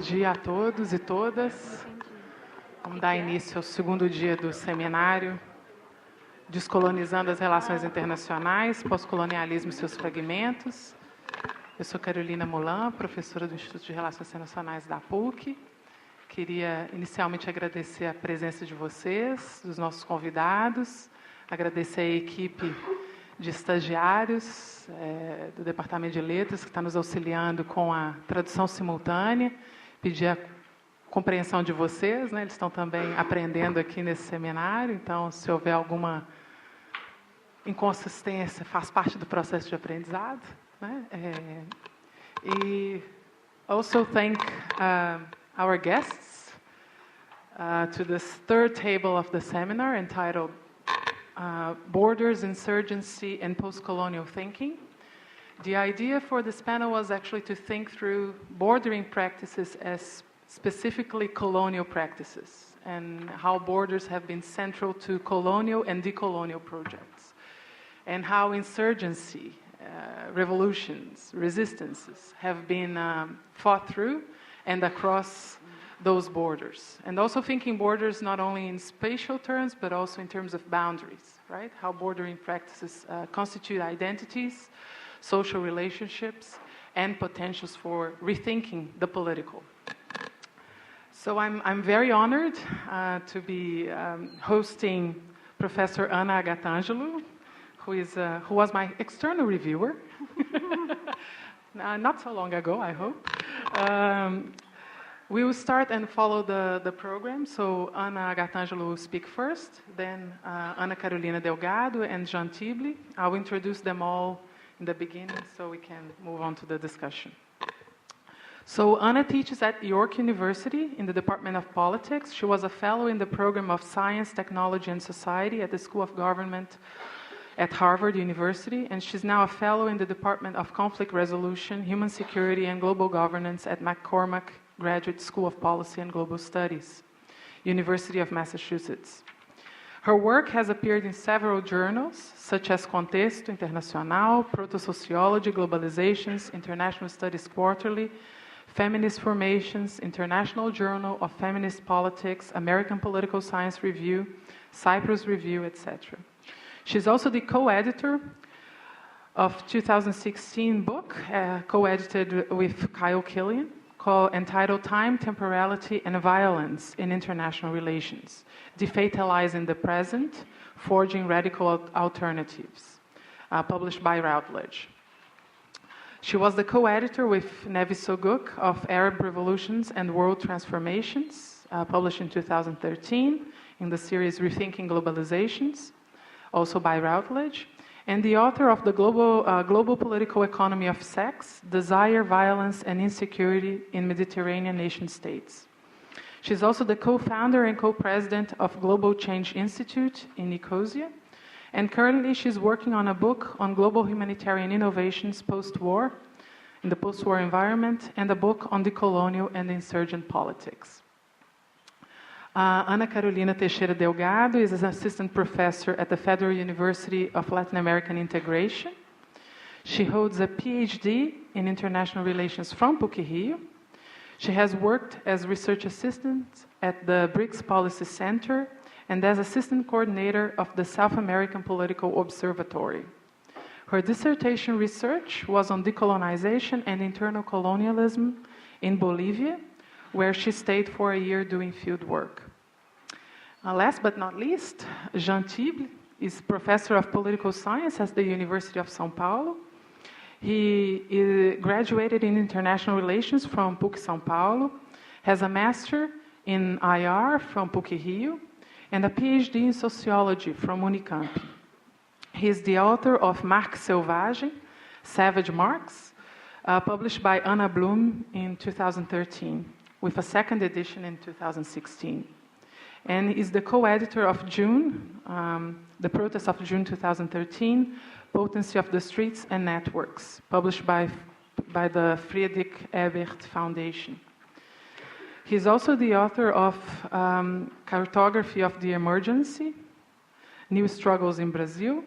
dia a todos e todas. Vamos dar início ao segundo dia do seminário Descolonizando as Relações Internacionais, Pós-Colonialismo e seus Fragmentos. Eu sou Carolina Mulan, professora do Instituto de Relações Internacionais da PUC. Queria inicialmente agradecer a presença de vocês, dos nossos convidados, agradecer a equipe de estagiários do Departamento de Letras, que está nos auxiliando com a tradução simultânea, pedir a compreensão de vocês, né? Eles estão também aprendendo aqui nesse seminário, então, se houver alguma inconsistência, faz parte do processo de aprendizado, né? E also thank our guests to this third table of the seminar entitled Borders, Insurgency, and Post-Colonial Thinking. The idea for this panel was actually to think through bordering practices as specifically colonial practices and how borders have been central to colonial and decolonial projects, and how insurgency, revolutions, resistances have been fought through and across those borders. And also thinking borders not only in spatial terms, but also in terms of boundaries, right? How bordering practices constitute identities, social relationships, and potentials for rethinking the political. So I'm very honored to be hosting Professor Ana Agatangelou, who was my external reviewer, not so long ago, I hope. We will start and follow the program. So Ana Agatangelou will speak first, then Ana Carolina Delgado and Jean Tibli. I will introduce them all in the beginning so we can move on to the discussion. So Ana teaches at York University in the Department of Politics. She was a fellow in the program of Science, Technology, and Society at the School of Government at Harvard University, and she's now a fellow in the Department of Conflict Resolution, Human Security, and Global Governance at McCormack Graduate School of Policy and Global Studies, University of Massachusetts. Her work has appeared in several journals, such as Contexto Internacional, Proto-Sociology, Globalizations, International Studies Quarterly, Feminist Formations, International Journal of Feminist Politics, American Political Science Review, Cyprus Review, etc. She's also the co-editor of 2016 book, co-edited with Kyle Killian, entitled Time, Temporality, and Violence in International Relations, Defatalizing the Present, Forging Radical Alternatives, published by Routledge. She was the co-editor with Nevi Soguk of Arab Revolutions and World Transformations, published in 2013 in the series Rethinking Globalizations, also by Routledge, and the author of the Global Political Economy of Sex, Desire, Violence, and Insecurity in Mediterranean Nation States. She's also the co-founder and co-president of Global Change Institute in Nicosia, and currently she's working on a book on global humanitarian innovations post-war, in the post-war environment, and a book on decolonial and insurgent politics. Ana Carolina Teixeira Delgado is an assistant professor at the Federal University of Latin American Integration. She holds a PhD in international relations from PUC-Rio. She has worked as research assistant at the BRICS Policy Center and as assistant coordinator of the South American Political Observatory. Her dissertation research was on decolonization and internal colonialism in Bolivia, where she stayed for a year doing field work. Last but not least, Jean Tibli is professor of political science at the University of São Paulo. He graduated in international relations from PUC São Paulo, has a master in IR from PUC-Rio, and a PhD in sociology from Unicamp. He is the author of Marx Selvagem, Savage Marx, published by Anna Bloom in 2013, with a second edition in 2016. And is the co-editor of June, the Protest of June 2013, Potency of the Streets and Networks, published by the Friedrich Ebert Foundation. He's also the author of Cartography of the Emergency, New Struggles in Brazil,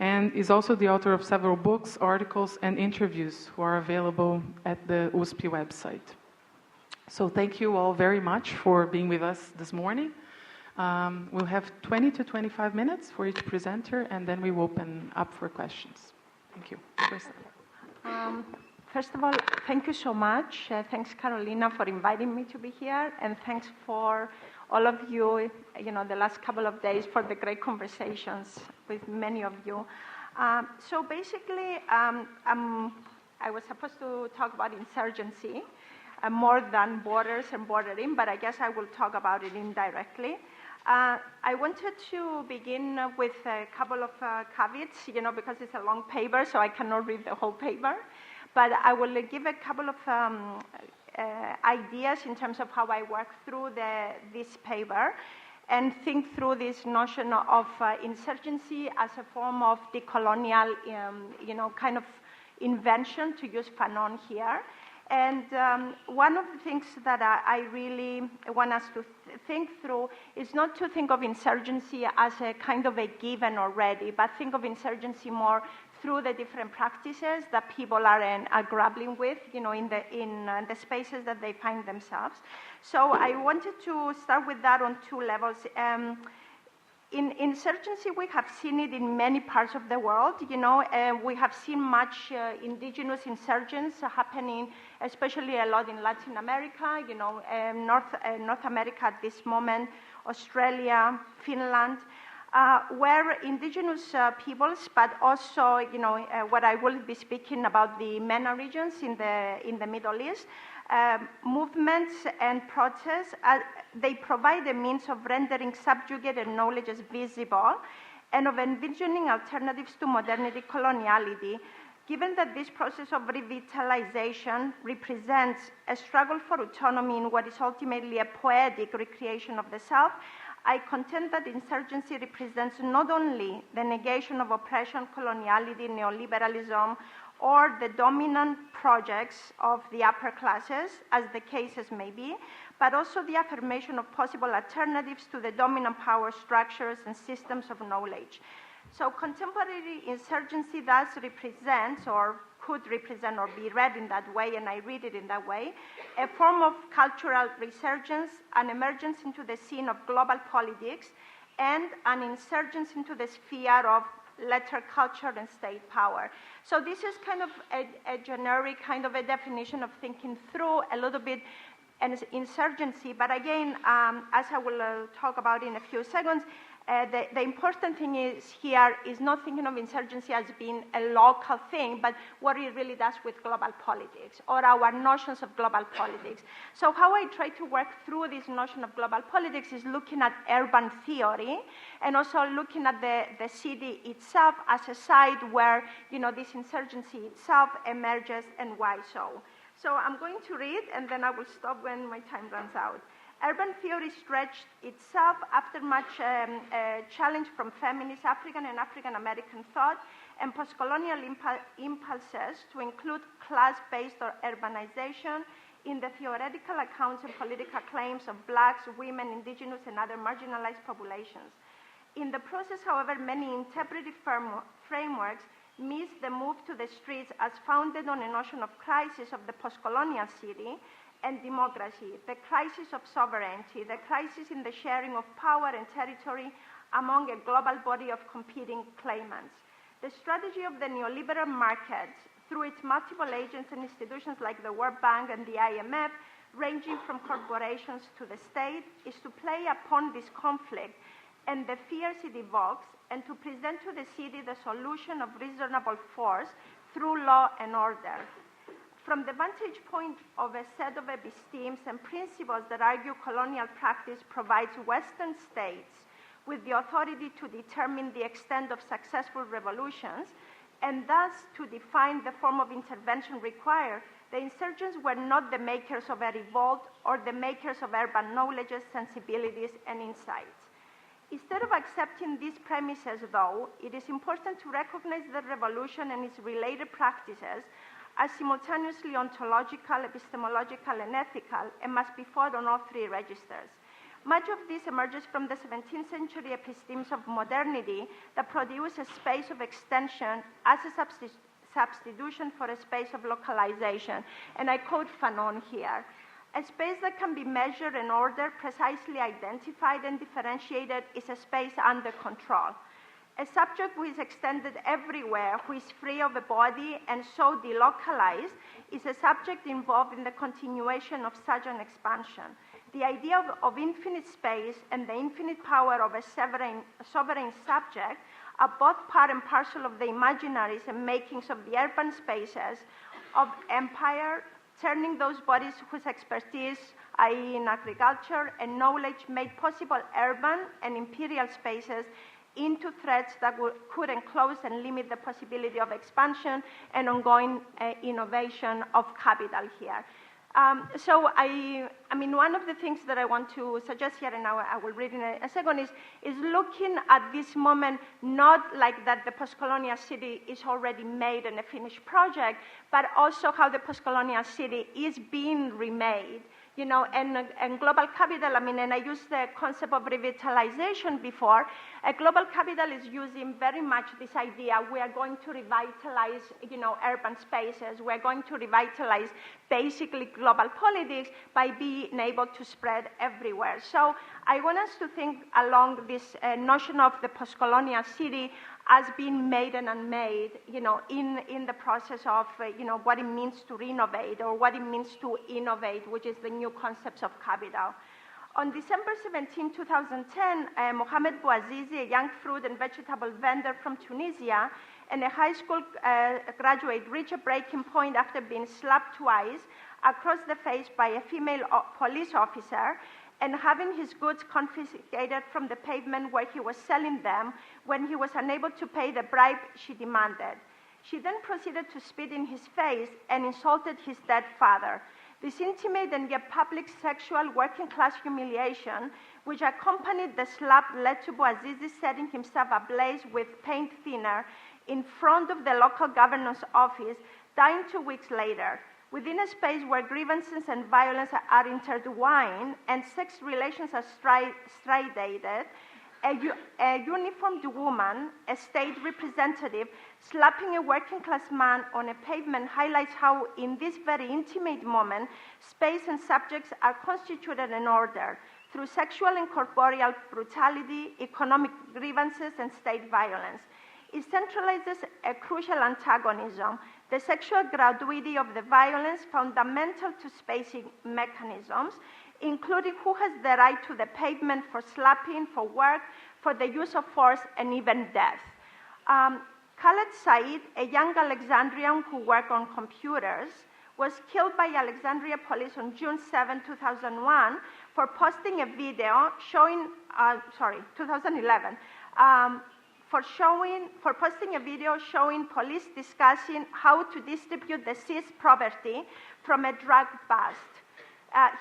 and is also the author of several books, articles, and interviews who are available at the USP website. So thank you all very much for being with us this morning. We'll have 20 to 25 minutes for each presenter, and then we will open up for questions. Thank you. First of all, thank you so much. Thanks, Carolina, for inviting me to be here, and thanks for all of you, the last couple of days for the great conversations with many of you. So basically, I was supposed to talk about insurgency more than borders and bordering, but I guess I will talk about it indirectly. I wanted to begin with a couple of caveats, because it's a long paper, so I cannot read the whole paper. But I will give a couple of ideas in terms of how I work through this paper and think through this notion of insurgency as a form of decolonial, kind of invention, to use Fanon here. And one of the things that I really want us to think through is not to think of insurgency as a kind of a given already, but think of insurgency more through the different practices that people are grappling with, in the spaces that they find themselves. So I wanted to start with that on two levels. In insurgency, we have seen it in many parts of the world. We have seen much indigenous insurgents happening, especially a lot in Latin America, North America at this moment, Australia, Finland, where indigenous peoples, but also, what I will be speaking about the MENA regions in the Middle East, movements and protests, they provide a means of rendering subjugated knowledge as visible and of envisioning alternatives to modernity coloniality. Given that this process of revitalization represents a struggle for autonomy in what is ultimately a poetic recreation of the self, I contend that insurgency represents not only the negation of oppression, coloniality, neoliberalism, or the dominant projects of the upper classes, as the cases may be, but also the affirmation of possible alternatives to the dominant power structures and systems of knowledge. So contemporary insurgency thus represents, or could represent or be read in that way, and I read it in that way, a form of cultural resurgence, an emergence into the scene of global politics, and an insurgence into the sphere of letter culture and state power. So this is kind of a generic kind of a definition of thinking through a little bit an insurgency, but again, as I will talk about in a few seconds, the important thing is not thinking of insurgency as being a local thing, but what it really does with global politics or our notions of global politics. So how I try to work through this notion of global politics is looking at urban theory and also looking at the city itself as a site where this insurgency itself emerges, and why so. So I'm going to read, and then I will stop when my time runs out. Urban theory stretched itself after much challenge from feminist African and African American thought and post-colonial impulses to include class-based or urbanization in the theoretical accounts and political claims of blacks, women, indigenous, and other marginalized populations. In the process, however, many interpretive frameworks missed the move to the streets as founded on a notion of crisis of the post-colonial city and democracy, the crisis of sovereignty, the crisis in the sharing of power and territory among a global body of competing claimants. The strategy of the neoliberal market, through its multiple agents and institutions like the World Bank and the IMF, ranging from corporations to the state, is to play upon this conflict and the fears it evokes, and to present to the city the solution of reasonable force through law and order. From the vantage point of a set of epistemes and principles that argue colonial practice provides Western states with the authority to determine the extent of successful revolutions, and thus to define the form of intervention required, the insurgents were not the makers of a revolt or the makers of urban knowledges, sensibilities, and insights. Instead of accepting these premises, though, it is important to recognize the revolution and its related practices as simultaneously ontological, epistemological, and ethical, and must be fought on all three registers. Much of this emerges from the 17th century epistemes of modernity that produce a space of extension as a substitution for a space of localization. And I quote Fanon here. A space that can be measured and ordered, precisely identified and differentiated, is a space under control. A subject who is extended everywhere, who is free of a body and so delocalized, is a subject involved in the continuation of such an expansion. The idea of infinite space and the infinite power of a sovereign subject are both part and parcel of the imaginaries and makings of the urban spaces of empire, turning those bodies whose expertise, i.e. in agriculture and knowledge, made possible urban and imperial spaces into threats that could enclose and limit the possibility of expansion and ongoing innovation of capital here. So I mean, one of the things that I want to suggest here, and I will read in a second, is looking at this moment not like that the post-colonial city is already made and a finished project, but also how the post-colonial city is being remade. You know, and global capital, I mean, and I used the concept of revitalization before. Global capital is using very much this idea, we are going to revitalize, you know, urban spaces. We're going to revitalize basically global politics by being able to spread everywhere. So I want us to think along this notion of the post-colonial city as being made and unmade, you know, in the process of, you know, what it means to renovate or what it means to innovate, which is the new concepts of capital. On December 17, 2010, Mohamed Bouazizi, a young fruit and vegetable vendor from Tunisia, and a high school graduate reached a breaking point after being slapped twice across the face by a female police officer and having his goods confiscated from the pavement where he was selling them when he was unable to pay the bribe she demanded. She then proceeded to spit in his face and insulted his dead father. This intimate and yet public sexual working-class humiliation, which accompanied the slap, led to Bouazizi setting himself ablaze with paint thinner in front of the local governor's office, dying 2 weeks later. Within a space where grievances and violence are intertwined and sex relations are striated, a uniformed woman, a state representative, slapping a working-class man on a pavement highlights how, in this very intimate moment, space and subjects are constituted and ordered through sexual and corporeal brutality, economic grievances, and state violence. It centralizes a crucial antagonism, the sexual gratuity of the violence fundamental to spacing mechanisms, including who has the right to the pavement for slapping, for work, for the use of force, and even death. Khaled Said, a young Alexandrian who worked on computers, was killed by Alexandria police on June 7, 2001 for posting a video showing, 2011, for posting a video showing police discussing how to distribute the seized property from a drug bust.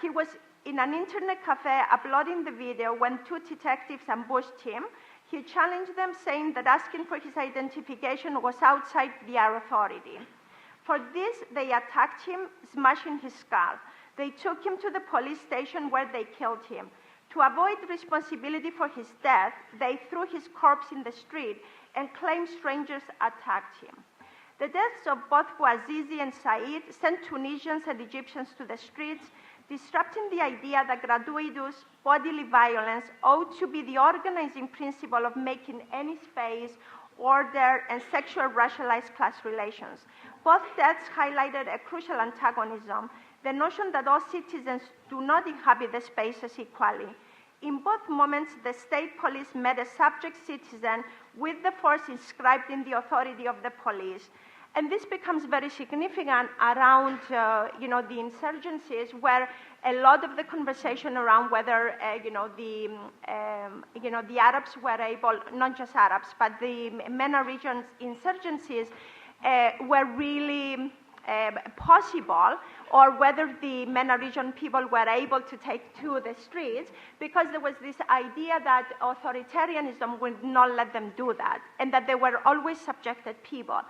He was in an internet cafe uploading the video when two detectives ambushed him. He challenged them, saying that asking for his identification was outside their authority. For this, they attacked him, smashing his skull. They took him to the police station where they killed him. To avoid responsibility for his death, they threw his corpse in the street and claimed strangers attacked him. The deaths of both Bouazizi and Said sent Tunisians and Egyptians to the streets, disrupting the idea that gratuitous bodily violence ought to be the organizing principle of making any space, order, and sexual racialized class relations. Both deaths highlighted a crucial antagonism, the notion that all citizens do not inhabit the spaces equally. In both moments, the state police met a subject citizen with the force inscribed in the authority of the police. And this becomes very significant around, the insurgencies, where a lot of the conversation around whether, the Arabs were able, not just Arabs, but the MENA region's insurgencies were really possible, or whether the MENA region people were able to take to the streets, because there was this idea that authoritarianism would not let them do that, and that they were always subjected people.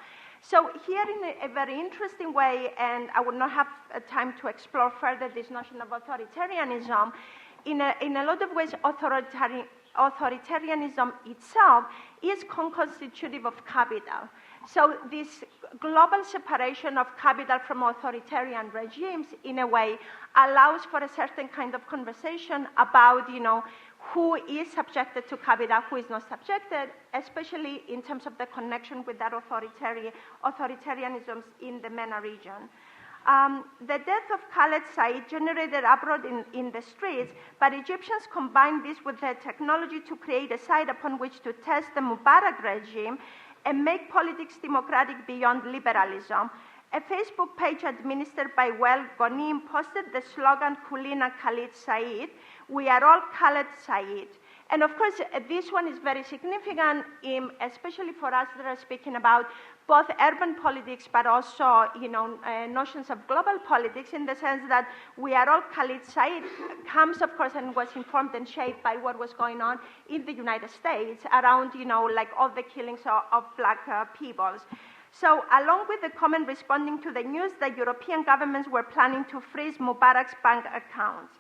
So here, in a very interesting way, and I would not have time to explore further this notion of authoritarianism, in a lot of ways, authoritarianism itself is constitutive of capital. So this global separation of capital from authoritarian regimes, in a way, allows for a certain kind of conversation about, who is subjected to capital, who is not subjected, especially in terms of the connection with that authoritarianisms in the MENA region. The death of Khaled Said generated uproar in the streets, but Egyptians combined this with the technology to create a site upon which to test the Mubarak regime and make politics democratic beyond liberalism. A Facebook page administered by Wael Ghonim posted the slogan Kulina Khaled Said, we are all Khaled Said. And of course, this one is very significant, especially for us that are speaking about both urban politics, but also, notions of global politics, in the sense that we are all Khaled Said comes, of course, and was informed and shaped by what was going on in the United States around, like all the killings of black peoples. So, along with the comment responding to the news, the European governments were planning to freeze Mubarak's bank accounts.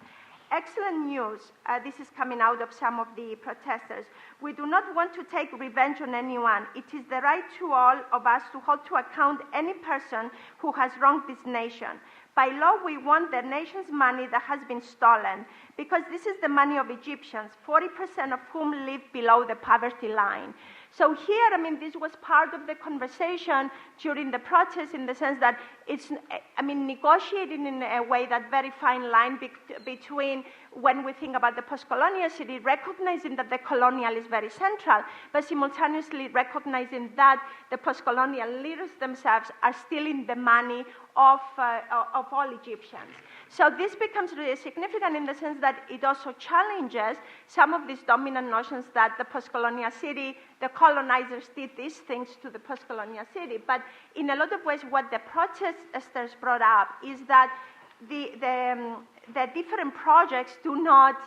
Excellent news. This is coming out of some of the protesters. We do not want to take revenge on anyone. It is the right to all of us to hold to account any person who has wronged this nation. By law, we want the nation's money that has been stolen, because this is the money of Egyptians, 40% of whom live below the poverty line. So here, this was part of the conversation during the protest, in the sense that it's, negotiating in a way that very fine line between when we think about the post-colonial city, recognizing that the colonial is very central, but simultaneously recognizing that the post-colonial leaders themselves are stealing the money of all Egyptians. So this becomes really significant in the sense that it also challenges some of these dominant notions that the post-colonial city, the colonizers did these things to the post-colonial city. But in a lot of ways, what the protesters brought up is that the different projects do not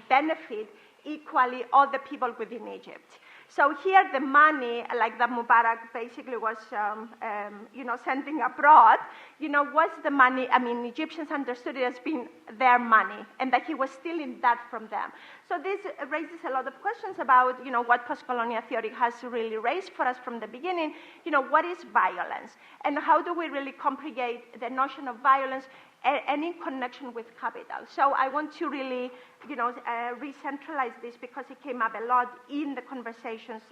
benefit equally all the people within Egypt. So here the money, like that Mubarak basically was, sending abroad, was the money, Egyptians understood it as being their money, and that he was stealing that from them. So this raises a lot of questions about, what post-colonial theory has really raised for us from the beginning, what is violence? And how do we really comprehend the notion of violence and in connection with capital? So I want to really, re-centralize this, because it came up a lot in the conversations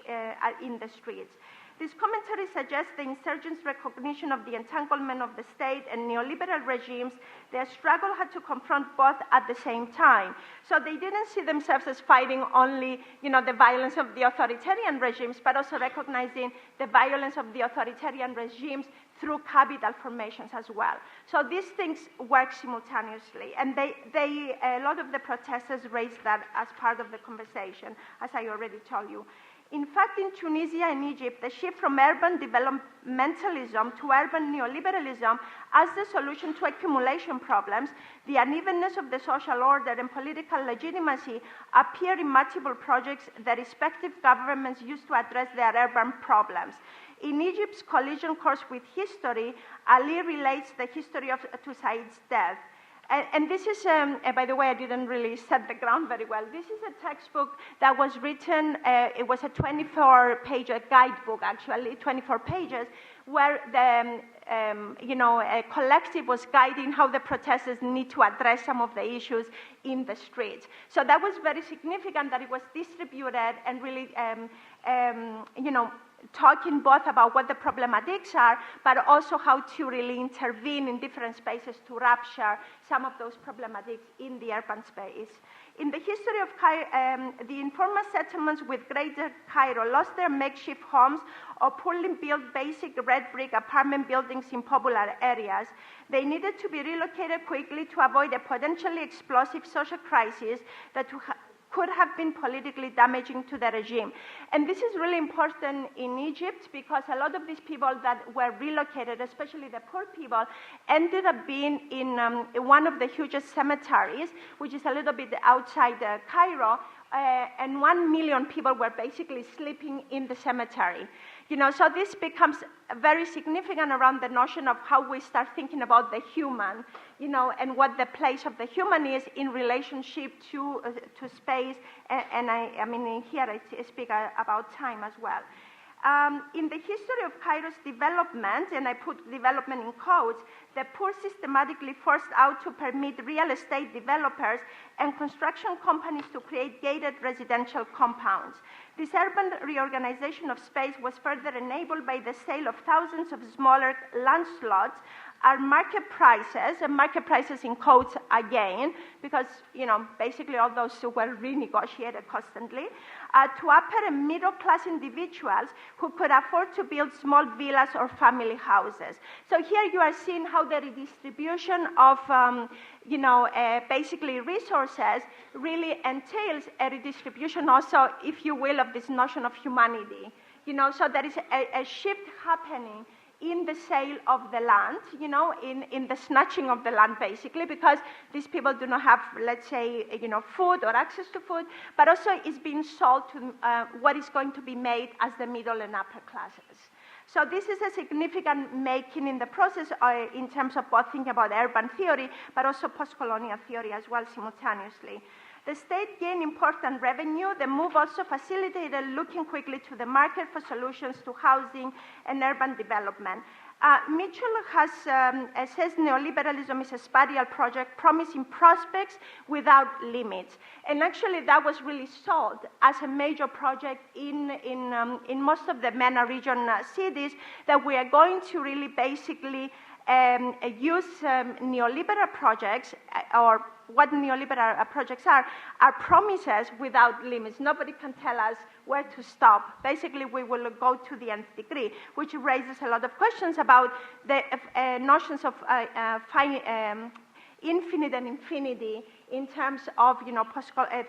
in the streets. This commentary suggests the insurgents' recognition of the entanglement of the state and neoliberal regimes. Their struggle had to confront both at the same time. So they didn't see themselves as fighting only, the violence of the authoritarian regimes, but also recognizing the violence of the authoritarian regimes through capital formations as well. So these things work simultaneously, and a lot of the protesters raised that as part of the conversation, as I already told you. In fact, in Tunisia and Egypt, the shift from urban developmentalism to urban neoliberalism as the solution to accumulation problems, the unevenness of the social order and political legitimacy appear in multiple projects the respective governments used to address their urban problems. In Egypt's collision course with history, Ali relates the history to Said's death. And this is, by the way, I didn't really set the ground very well. This is a textbook that was written, it was a 24-page guidebook, actually, 24 pages, where the, a collective was guiding how the protesters need to address some of the issues in the streets. So that was very significant that it was distributed and really, talking both about what the problematics are, but also how to really intervene in different spaces to rupture some of those problematics in the urban space. In the history of Cairo, the informal settlements with Greater Cairo lost their makeshift homes or poorly built basic red brick apartment buildings in popular areas. They needed to be relocated quickly to avoid a potentially explosive social crisis that could have been politically damaging to the regime. And this is really important in Egypt, because a lot of these people that were relocated, especially the poor people, ended up being in one of the hugest cemeteries, which is a little bit outside Cairo, and 1 million people were basically sleeping in the cemetery. So this becomes very significant around the notion of how we start thinking about the human, and what the place of the human is in relationship to space. And I mean, here I speak about time as well. In the history of Cairo's development, and I put development in quotes, the poor systematically forced out to permit real estate developers and construction companies to create gated residential compounds. This urban reorganization of space was further enabled by the sale of thousands of smaller land slots at market prices, and market prices in quotes again, because basically all those were renegotiated constantly, to upper and middle class individuals who could afford to build small villas or family houses. So here you are seeing how the redistribution of basically resources really entails a redistribution also, if you will, of this notion of humanity. So there is a shift happening in the sale of the land, in the snatching of the land, basically, because these people do not have, let's say, food or access to food, but also is being sold to what is going to be made as the middle and upper classes. So this is a significant making in the process in terms of both thinking about urban theory, but also post-colonial theory as well simultaneously. The state gained important revenue. The move also facilitated looking quickly to the market for solutions to housing and urban development. Mitchell has says neoliberalism is a spatial project promising prospects without limits. And actually that was really sold as a major project in most of the MENA region cities, that we are going to really basically use neoliberal projects, or what neoliberal projects are promises without limits. Nobody can tell us where to stop. Basically, we will go to the nth degree, which raises a lot of questions about the notions of infinite and infinity in terms of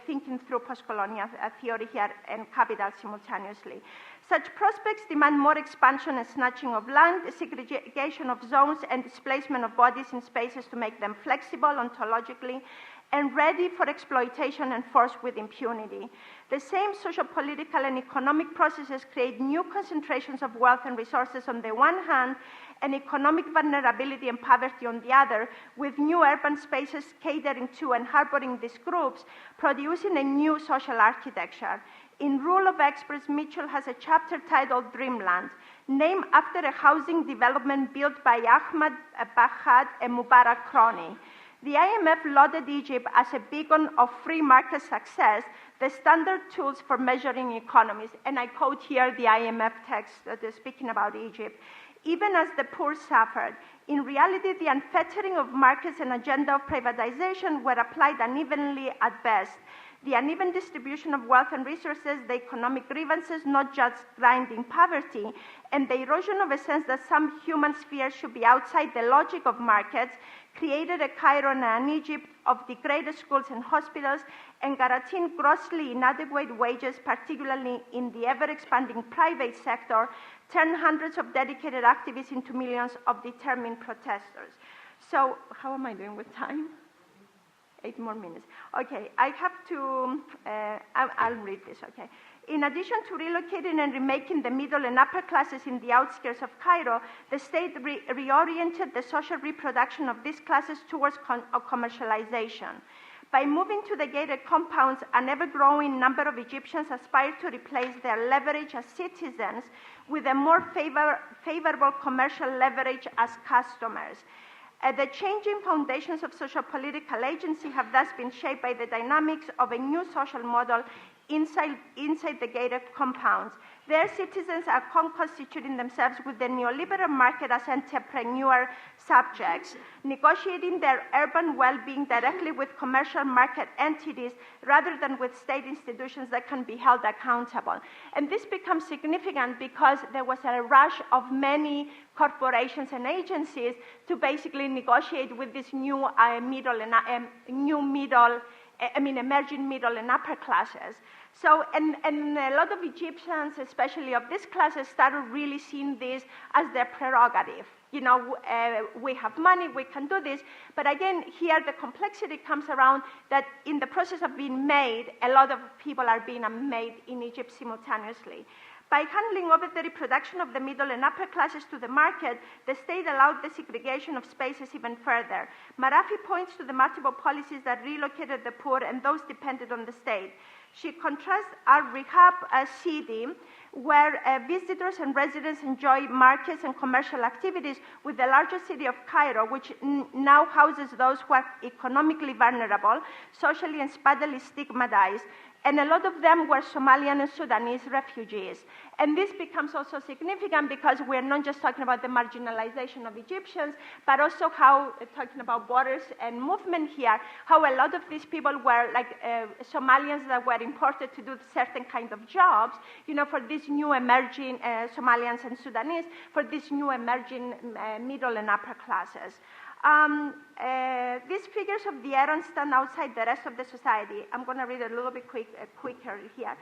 thinking through post-colonial theory here and capital simultaneously. Such prospects demand more expansion and snatching of land, segregation of zones, and displacement of bodies in spaces to make them flexible ontologically and ready for exploitation and force with impunity. The same socio-political and economic processes create new concentrations of wealth and resources on the one hand, and economic vulnerability and poverty on the other, with new urban spaces catering to and harboring these groups, producing a new social architecture. In Rule of Experts, Mitchell has a chapter titled Dreamland, named after a housing development built by Ahmad Bahad and Mubarak Crony. The IMF lauded Egypt as a beacon of free market success, the standard tools for measuring economies. And I quote here the IMF text that is speaking about Egypt. Even as the poor suffered, in reality, the unfettering of markets and agenda of privatization were applied unevenly at best. The uneven distribution of wealth and resources, the economic grievances, not just grinding poverty, and the erosion of a sense that some human spheres should be outside the logic of markets, created a Cairo and an Egypt of degraded schools and hospitals, and guaranteeing grossly inadequate wages, particularly in the ever-expanding private sector, turned hundreds of dedicated activists into millions of determined protesters. So, how am I doing with time? 8 more minutes. Okay, I have to, I'll read this, okay. In addition to relocating and remaking the middle and upper classes in the outskirts of Cairo, the state reoriented the social reproduction of these classes towards commercialization. By moving to the gated compounds, an ever-growing number of Egyptians aspired to replace their leverage as citizens with a more favorable commercial leverage as customers. The changing foundations of social-political agency have thus been shaped by the dynamics of a new social model inside the gated compounds. Their citizens are constituting themselves with the neoliberal market as entrepreneur subjects, negotiating their urban well-being directly with commercial market entities rather than with state institutions that can be held accountable. And this becomes significant because there was a rush of many corporations and agencies to basically negotiate with this new emerging middle and upper classes. So, and a lot of Egyptians, especially of this classes, started really seeing this as their prerogative. We have money, we can do this. But again, here the complexity comes around that in the process of being made, a lot of people are being made in Egypt simultaneously. By handing over the reproduction of the middle and upper classes to the market, the state allowed the segregation of spaces even further. Marafi points to the multiple policies that relocated the poor and those dependent on the state. She contrasts our rehab city where visitors and residents enjoy markets and commercial activities, with the larger city of Cairo, which now houses those who are economically vulnerable, socially and spatially stigmatized, and a lot of them were Somalian and Sudanese refugees. And this becomes also significant because we're not just talking about the marginalization of Egyptians, but also how, talking about borders and movement here, how a lot of these people were like Somalians that were imported to do certain kind of jobs, for these new emerging Somalians and Sudanese, for these new emerging middle and upper classes. These figures of the Arabs stand outside the rest of the society. I'm going to read a little bit quicker here.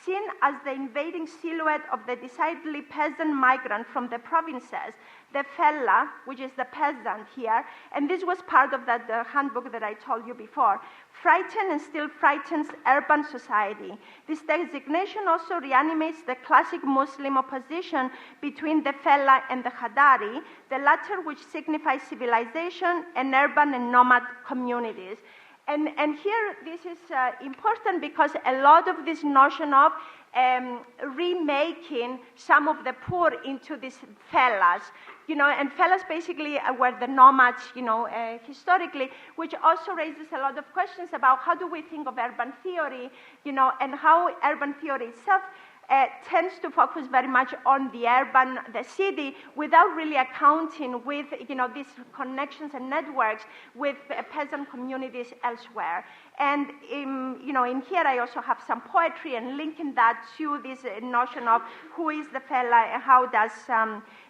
Seen as the invading silhouette of the decidedly peasant migrant from the provinces, the fellah, which is the peasant here, and this was part of that handbook that I told you before, frightened and still frightens urban society. This designation also reanimates the classic Muslim opposition between the fellah and the Hadari, the latter which signifies civilization and urban and nomad communities. And here this is important because a lot of this notion of remaking some of the poor into these fellahs, and fellahs basically were the nomads, historically, which also raises a lot of questions about how do we think of urban theory, and how urban theory itself tends to focus very much on the city, without really accounting with, these connections and networks with peasant communities elsewhere. And in here I also have some poetry and linking that to this notion of who is the fellah and how does,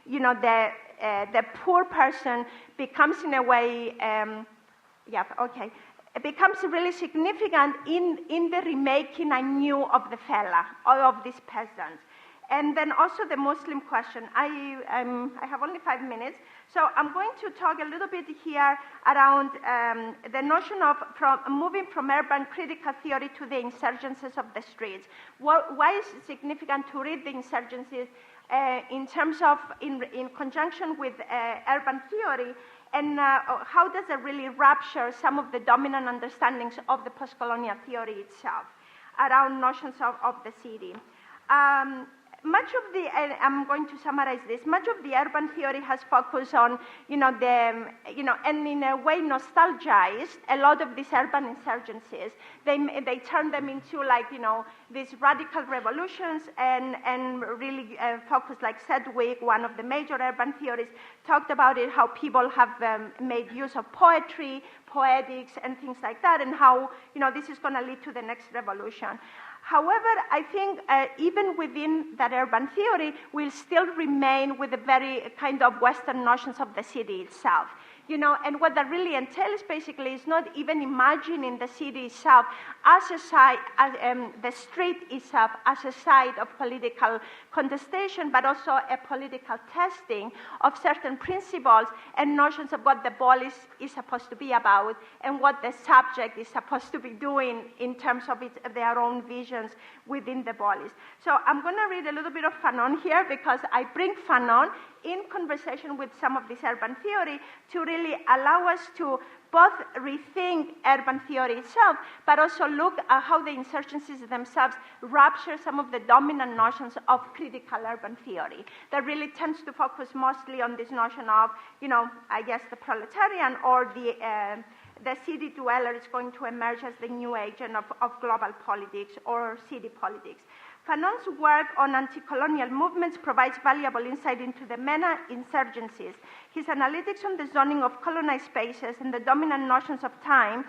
the poor person becomes in a way, it becomes really significant in the remaking anew of the fellah, or of these peasants. And then also the Muslim question. I have only 5 minutes, so I'm going to talk a little bit here around the notion of moving from urban critical theory to the insurgencies of the streets. Why is it significant to read the insurgencies in terms of, in conjunction with urban theory, and how does it really rapture some of the dominant understandings of the post-colonial theory itself around notions of the city? Much of the, and I'm going to summarize this, much of the urban theory has focused on, and in a way nostalgized a lot of these urban insurgencies. They turn them into these radical revolutions and really focus, like Sedgwick, one of the major urban theorists, talked about it, how people have made use of poetry, poetics, and things like that, and how, this is going to lead to the next revolution. However, I think even within that urban theory, we'll still remain with the very kind of Western notions of the city itself. And what that really entails basically is not even imagining the city itself as a site, the street itself as a site of political contestation, but also a political testing of certain principles and notions of what the polis is supposed to be about and what the subject is supposed to be doing in terms of their own visions within the polis. So I'm going to read a little bit of Fanon here because I bring Fanon in conversation with some of this urban theory to really allow us to both rethink urban theory itself, but also look at how the insurgencies themselves rapture some of the dominant notions of critical urban theory that really tends to focus mostly on this notion of, I guess the proletarian or the city dweller is going to emerge as the new agent of global politics or city politics. Fanon's work on anti-colonial movements provides valuable insight into the MENA insurgencies. His analytics on the zoning of colonized spaces and the dominant notions of time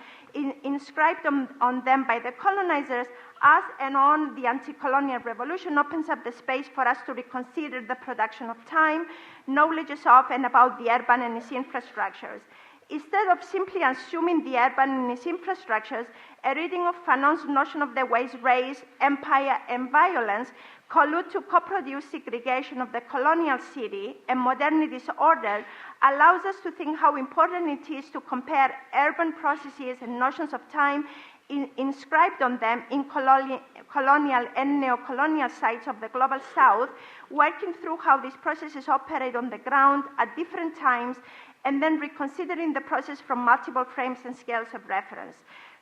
inscribed on them by the colonizers as and on the anti-colonial revolution opens up the space for us to reconsider the production of time, knowledges of and about the urban and its infrastructures. Instead of simply assuming the urban and its infrastructures, a reading of Fanon's notion of the ways race, empire, and violence collude to co-produce segregation of the colonial city and modernity's order allows us to think how important it is to compare urban processes and notions of time inscribed on them in colonial and neo-colonial sites of the global south, working through how these processes operate on the ground at different times, and then reconsidering the process from multiple frames and scales of reference.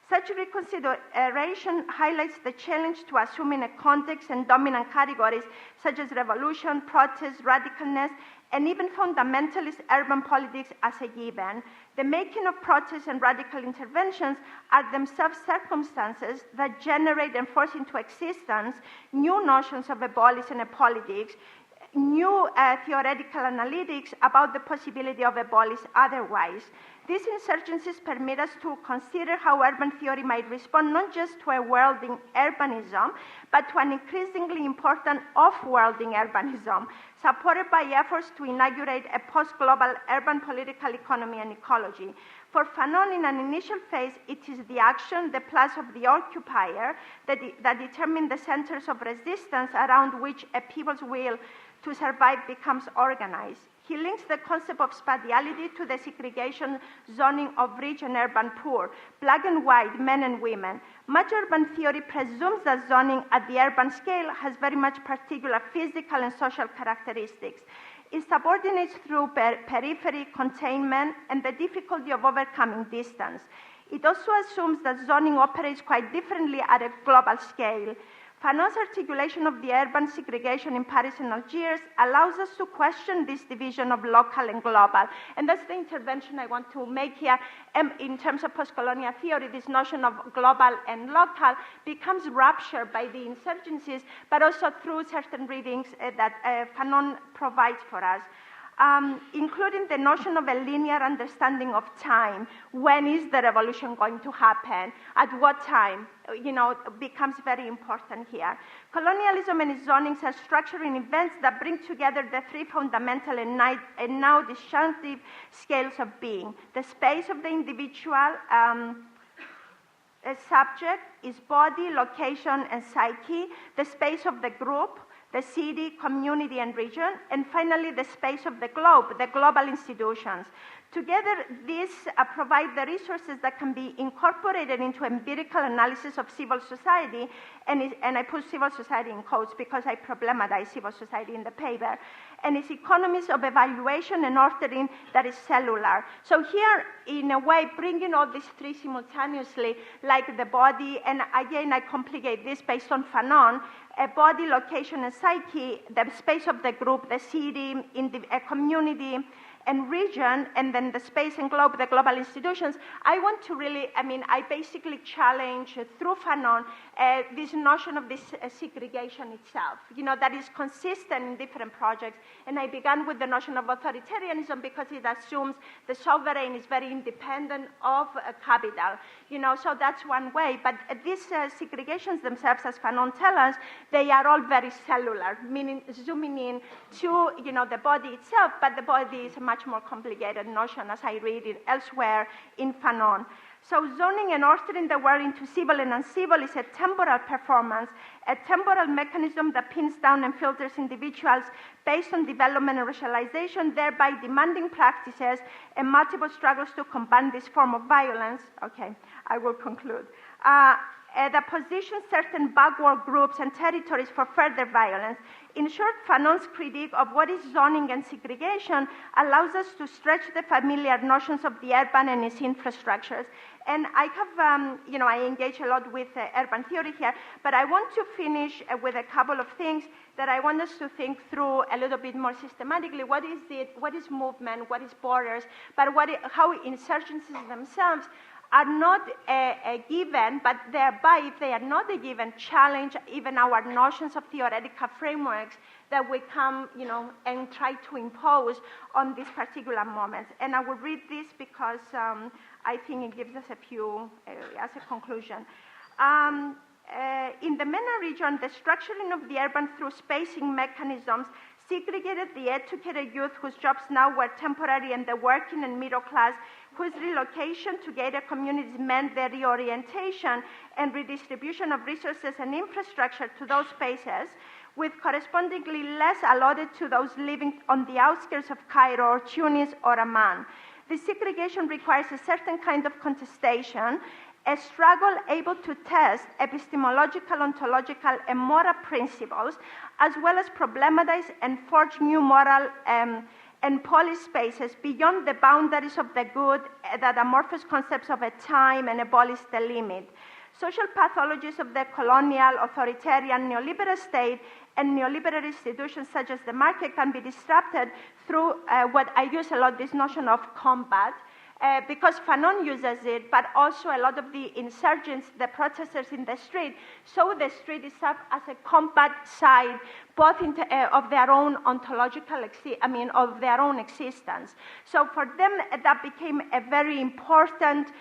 Such reconsideration highlights the challenge to assuming a context and dominant categories such as revolution, protest, radicalness, and even fundamentalist urban politics as a given. The making of protests and radical interventions are themselves circumstances that generate and force into existence new notions of abolition and politics, new theoretical analytics about the possibility of abolish otherwise. These insurgencies permit us to consider how urban theory might respond not just to a worlding urbanism, but to an increasingly important off-worlding urbanism, supported by efforts to inaugurate a post-global urban political economy and ecology. For Fanon, in an initial phase, it is the action, the place of the occupier, that determine the centers of resistance around which a people's will to survive becomes organized. He links the concept of spatiality to the segregation zoning of rich and urban poor, black and white, men and women. Much urban theory presumes that zoning at the urban scale has very much particular physical and social characteristics. It subordinates through periphery, containment, and the difficulty of overcoming distance. It also assumes that zoning operates quite differently at a global scale. Fanon's articulation of the urban segregation in Paris and Algiers allows us to question this division of local and global. And that's the intervention I want to make here. In terms of post-colonial theory, this notion of global and local becomes ruptured by the insurgencies, but also through certain readings that Fanon provides for us. Including the notion of a linear understanding of time. When is the revolution going to happen? At what time? Becomes very important here. Colonialism and its zonings are structuring events that bring together the three fundamental and now disjunctive scales of being. The space of the individual subject is body, location, and psyche. The space of the group, the city, community, and region, and finally the space of the globe, the global institutions. Together, these provide the resources that can be incorporated into empirical analysis of civil society, and I put civil society in quotes because I problematize civil society in the paper, and its economies of evaluation and ordering that is cellular. So here, in a way, bringing all these three simultaneously, like the body, and again, I complicate this based on Fanon, a body, location, and psyche, the space of the group, the city, a community, and region, and then the space and globe, the global institutions. I want to really, I basically challenge through Fanon this notion of this segregation itself, that is consistent in different projects. And I began with the notion of authoritarianism because it assumes the sovereign is very independent of capital, so that's one way. But these segregations themselves, as Fanon tells us, they are all very cellular, meaning zooming in to, the body itself, but the body is a much more complicated notion as I read it elsewhere in Fanon. So zoning and ordering the world into civil and uncivil is a temporal performance, a temporal mechanism that pins down and filters individuals based on development and racialization, thereby demanding practices and multiple struggles to combat this form of violence. Okay, I will conclude. That positions certain backward groups and territories for further violence. In short, Fanon's critique of what is zoning and segregation allows us to stretch the familiar notions of the urban and its infrastructures. And I have, I engage a lot with urban theory here, but I want to finish with a couple of things that I want us to think through a little bit more systematically. What is it? What is movement? What is borders? But how insurgencies themselves are not a given, but thereby, if they are not a given, challenge even our notions of theoretical frameworks that we come, and try to impose on these particular moments. And I will read this because I think it gives us a few, as a conclusion. In the MENA region, the structuring of the urban through spacing mechanisms segregated the educated youth whose jobs now were temporary and the working and middle class whose relocation to gated communities meant their reorientation and redistribution of resources and infrastructure to those spaces, with correspondingly less allotted to those living on the outskirts of Cairo or Tunis or Amman. This segregation requires a certain kind of contestation, a struggle able to test epistemological, ontological, and moral principles, as well as problematize and forge new moral and polis spaces beyond the boundaries of the good that amorphous concepts of a time and abolish the limit. Social pathologies of the colonial, authoritarian, neoliberal state and neoliberal institutions such as the market can be disrupted through what I use a lot, this notion of combat, because Fanon uses it, but also a lot of the insurgents, the protesters in the street, so the street is up as a combat side, both of their own ontological, of their own existence. So for them, that became a very important,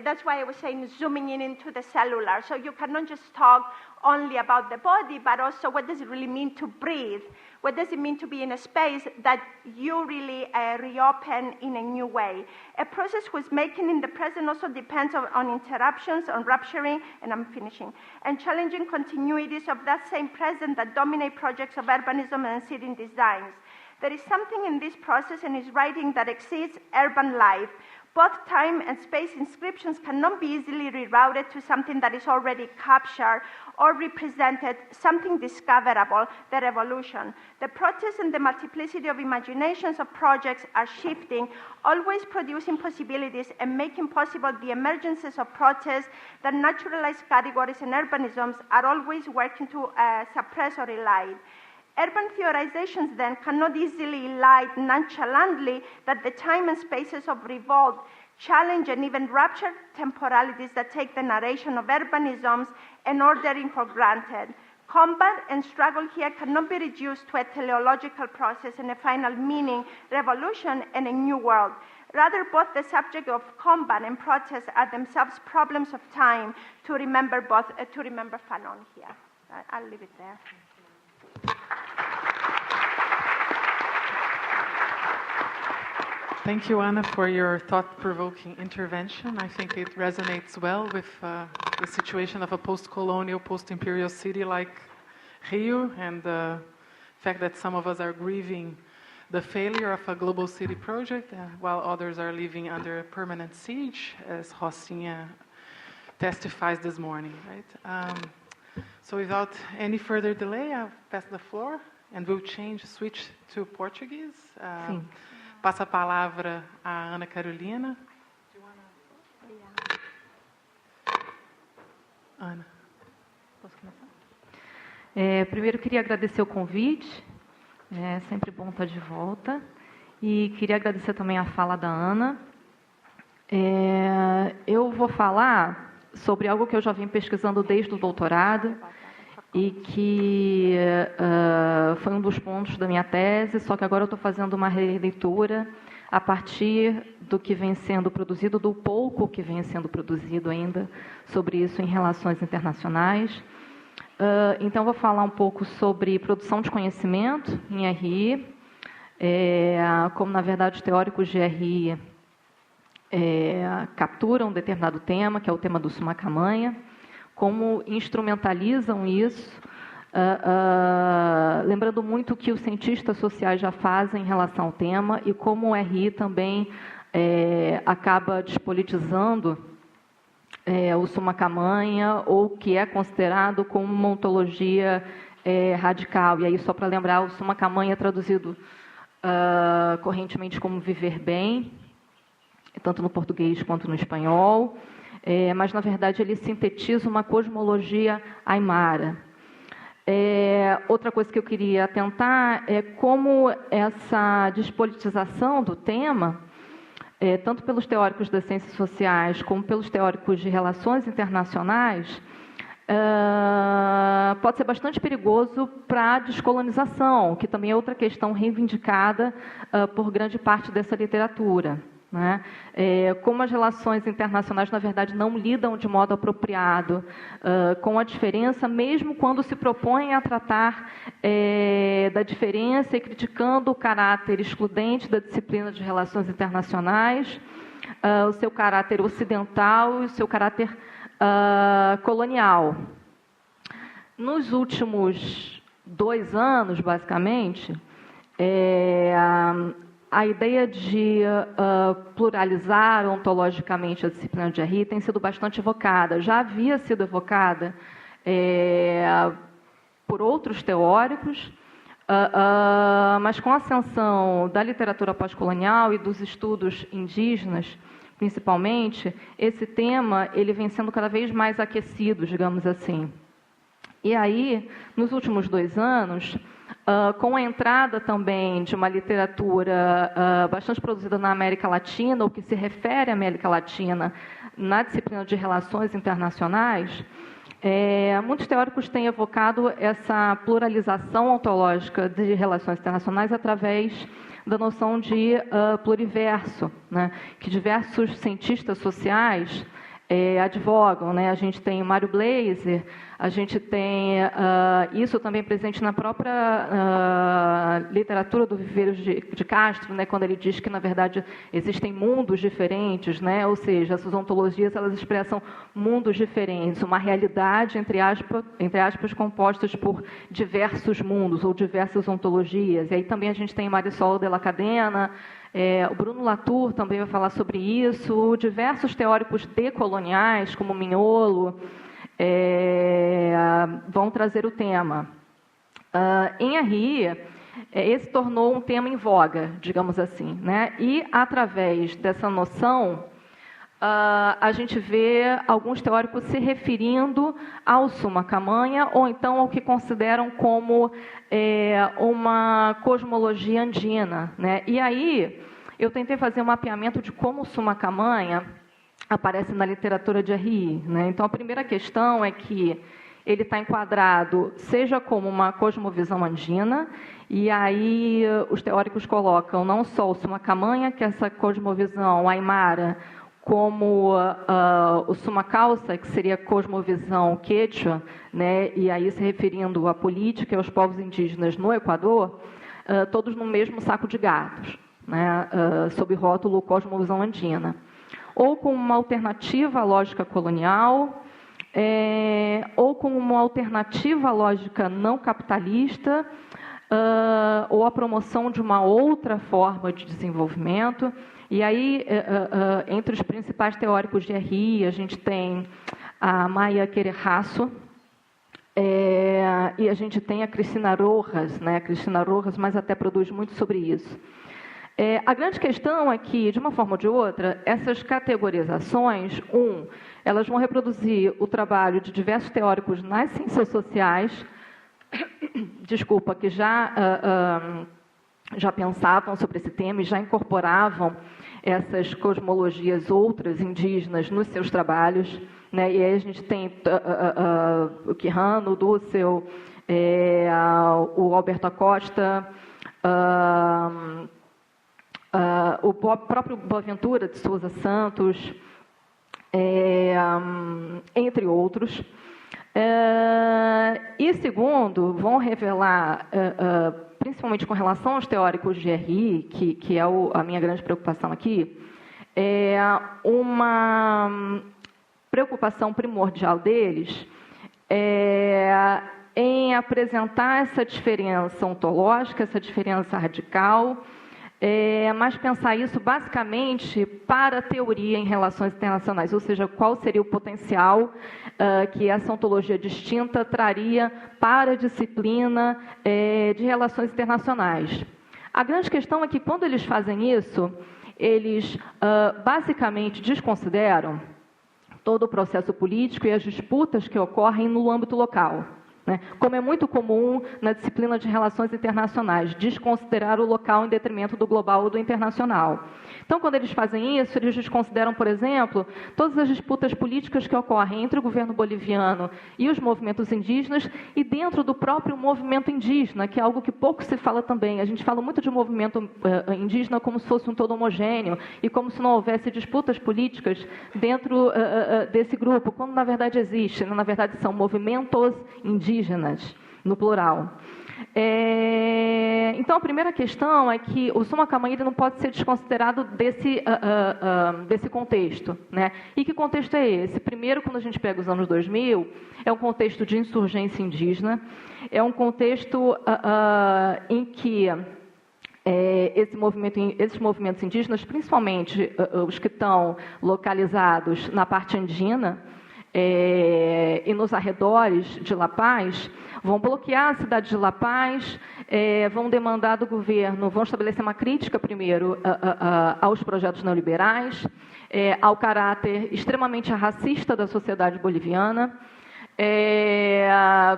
that's why I was saying zooming in into the cellular. So you cannot just talk only about the body, but also what does it really mean to breathe? What does it mean to be in a space that you really reopen in a new way? A process whose making in the present also depends on interruptions, on rupturing, and I'm finishing, and challenging continuities of that same present that dominate projects of urbanism and city designs. There is something in this process and his writing that exceeds urban life. Both time and space inscriptions cannot be easily rerouted to something that is already captured or represented, something discoverable, the revolution. The protest and the multiplicity of imaginations of projects are shifting, always producing possibilities and making possible the emergences of protests that naturalized categories and urbanisms are always working to suppress or elide. Urban theorizations, then, cannot easily elide nonchalantly that the time and spaces of revolt, challenge, and even ruptured temporalities that take the narration of urbanisms and ordering for granted. Combat and struggle here cannot be reduced to a teleological process and a final meaning, revolution, and a new world. Rather, both the subject of combat and protest are themselves problems of time to remember Fanon here. I'll leave it there. Thank you, Ana, for your thought-provoking intervention. I think it resonates well with the situation of a post-colonial, post-imperial city like Rio, and the fact that some of us are grieving the failure of a global city project, while others are living under permanent siege, as Rocinha testifies this morning. Right? So without any further delay, I'll pass the floor, and we'll switch to Portuguese. Passa a palavra a Ana Carolina. Ana. Posso começar? Primeiro, queria agradecer o convite. É sempre bom estar de volta. E queria agradecer também a fala da Ana. Eu vou falar sobre algo que eu já vim pesquisando desde o doutorado e que foi um dos pontos da minha tese, só que agora eu estou fazendo uma releitura a partir do que vem sendo produzido, do pouco que vem sendo produzido ainda sobre isso em relações internacionais. Então, vou falar um pouco sobre produção de conhecimento em RI, como, na verdade, os teóricos de RI capturam um determinado tema, que é o tema do Summa Camanha, como instrumentalizam isso, lembrando muito o que os cientistas sociais já fazem em relação ao tema e como o RI também acaba despolitizando o Summa Camanha, ou que é considerado como uma ontologia radical. E aí, só para lembrar, o Summa Camanha é traduzido correntemente como viver bem, tanto no português quanto no espanhol, mas, na verdade, ele sintetiza uma cosmologia aimara. Outra coisa que eu queria atentar é como essa despolitização do tema, tanto pelos teóricos das ciências sociais como pelos teóricos de relações internacionais, pode ser bastante perigoso para a descolonização, que também é outra questão reivindicada por grande parte dessa literatura. Né? Como as relações internacionais, na verdade, não lidam de modo apropriado com a diferença, mesmo quando se propõem a tratar da diferença e criticando o caráter excludente da disciplina de relações internacionais, o seu caráter ocidental e o seu caráter colonial. Nos últimos 2 anos, basicamente, a ideia de pluralizar ontologicamente a disciplina de RI tem sido bastante evocada. Já havia sido evocada por outros teóricos, Mas com a ascensão da literatura pós-colonial e dos estudos indígenas, principalmente, esse tema ele vem sendo cada vez mais aquecido, digamos assim. E aí, nos últimos 2 anos, com a entrada também de uma literatura bastante produzida na América Latina, ou que se refere à América Latina, na disciplina de Relações Internacionais, muitos teóricos têm evocado essa pluralização ontológica de relações internacionais através da noção de pluriverso, né, que diversos cientistas sociais advogam, né? A gente tem Mário Blaser, a gente tem isso também presente na própria literatura do Viveiros de Castro, né? Quando ele diz que, na verdade, existem mundos diferentes, né? Ou seja, essas ontologias elas expressam mundos diferentes, uma realidade, entre aspas, compostas por diversos mundos ou diversas ontologias. E aí também a gente tem Marisol de la Cadena, o Bruno Latour também vai falar sobre isso, diversos teóricos decoloniais, como Mignolo, vão trazer o tema. Em RI, esse tornou um tema em voga, digamos assim, né? E, através dessa noção, a gente vê alguns teóricos se referindo ao Summa Camanha, ou então ao que consideram como uma cosmologia andina, né? E aí, eu tentei fazer um mapeamento de como o Summa Camanha aparece na literatura de RI, né? Então, a primeira questão é que ele está enquadrado, seja como uma cosmovisão andina, e aí os teóricos colocam não só o Summa Camanha, que é essa cosmovisão aimara, como o Summa Causa, que seria a cosmovisão quechua, né, e aí se referindo à política e aos povos indígenas no Equador, todos no mesmo saco de gatos, né, sob rótulo cosmovisão andina. Ou com uma alternativa à lógica colonial, ou com uma alternativa à lógica não capitalista, ou a promoção de uma outra forma de desenvolvimento. E aí, entre os principais teóricos de RI, a gente tem a Maya Querejaço, e a gente tem a Cristina Rojas, né? A Cristina Rojas, mas até produz muito sobre isso. A grande questão é que, de uma forma ou de outra, essas categorizações, elas vão reproduzir o trabalho de diversos teóricos nas ciências sociais, desculpa, que já pensavam sobre esse tema e já incorporavam essas cosmologias outras indígenas nos seus trabalhos, né? E aí a gente tem o Quijano, o Dussel, o Alberto Acosta, o próprio Boaventura de Souza Santos, entre outros. E segundo, vão revelar, principalmente com relação aos teóricos de RI, que é a minha grande preocupação aqui, uma preocupação primordial deles em apresentar essa diferença ontológica, essa diferença radical, mas pensar isso basicamente para a teoria em relações internacionais, ou seja, qual seria o potencial que essa ontologia distinta traria para a disciplina de relações internacionais. A grande questão é que, quando eles fazem isso, eles basicamente desconsideram todo o processo político e as disputas que ocorrem no âmbito local, né? Como é muito comum na disciplina de relações internacionais, desconsiderar o local em detrimento do global ou do internacional. Então, quando eles fazem isso, eles desconsideram, por exemplo, todas as disputas políticas que ocorrem entre o governo boliviano e os movimentos indígenas e dentro do próprio movimento indígena, que é algo que pouco se fala também. A gente fala muito de movimento indígena como se fosse um todo homogêneo e como se não houvesse disputas políticas dentro desse grupo, quando na verdade existe, na verdade são movimentos indígenas, no plural. Então, a primeira questão é que o Summa Camanha não pode ser desconsiderado desse contexto, né? E que contexto é esse? Primeiro, quando a gente pega os anos 2000, é um contexto de insurgência indígena, é um contexto em que esses movimentos indígenas, principalmente os que estão localizados na parte andina, e nos arredores de La Paz, vão bloquear a cidade de La Paz, vão demandar do governo, vão estabelecer uma crítica, primeiro, aos projetos neoliberais, ao caráter extremamente racista da sociedade boliviana,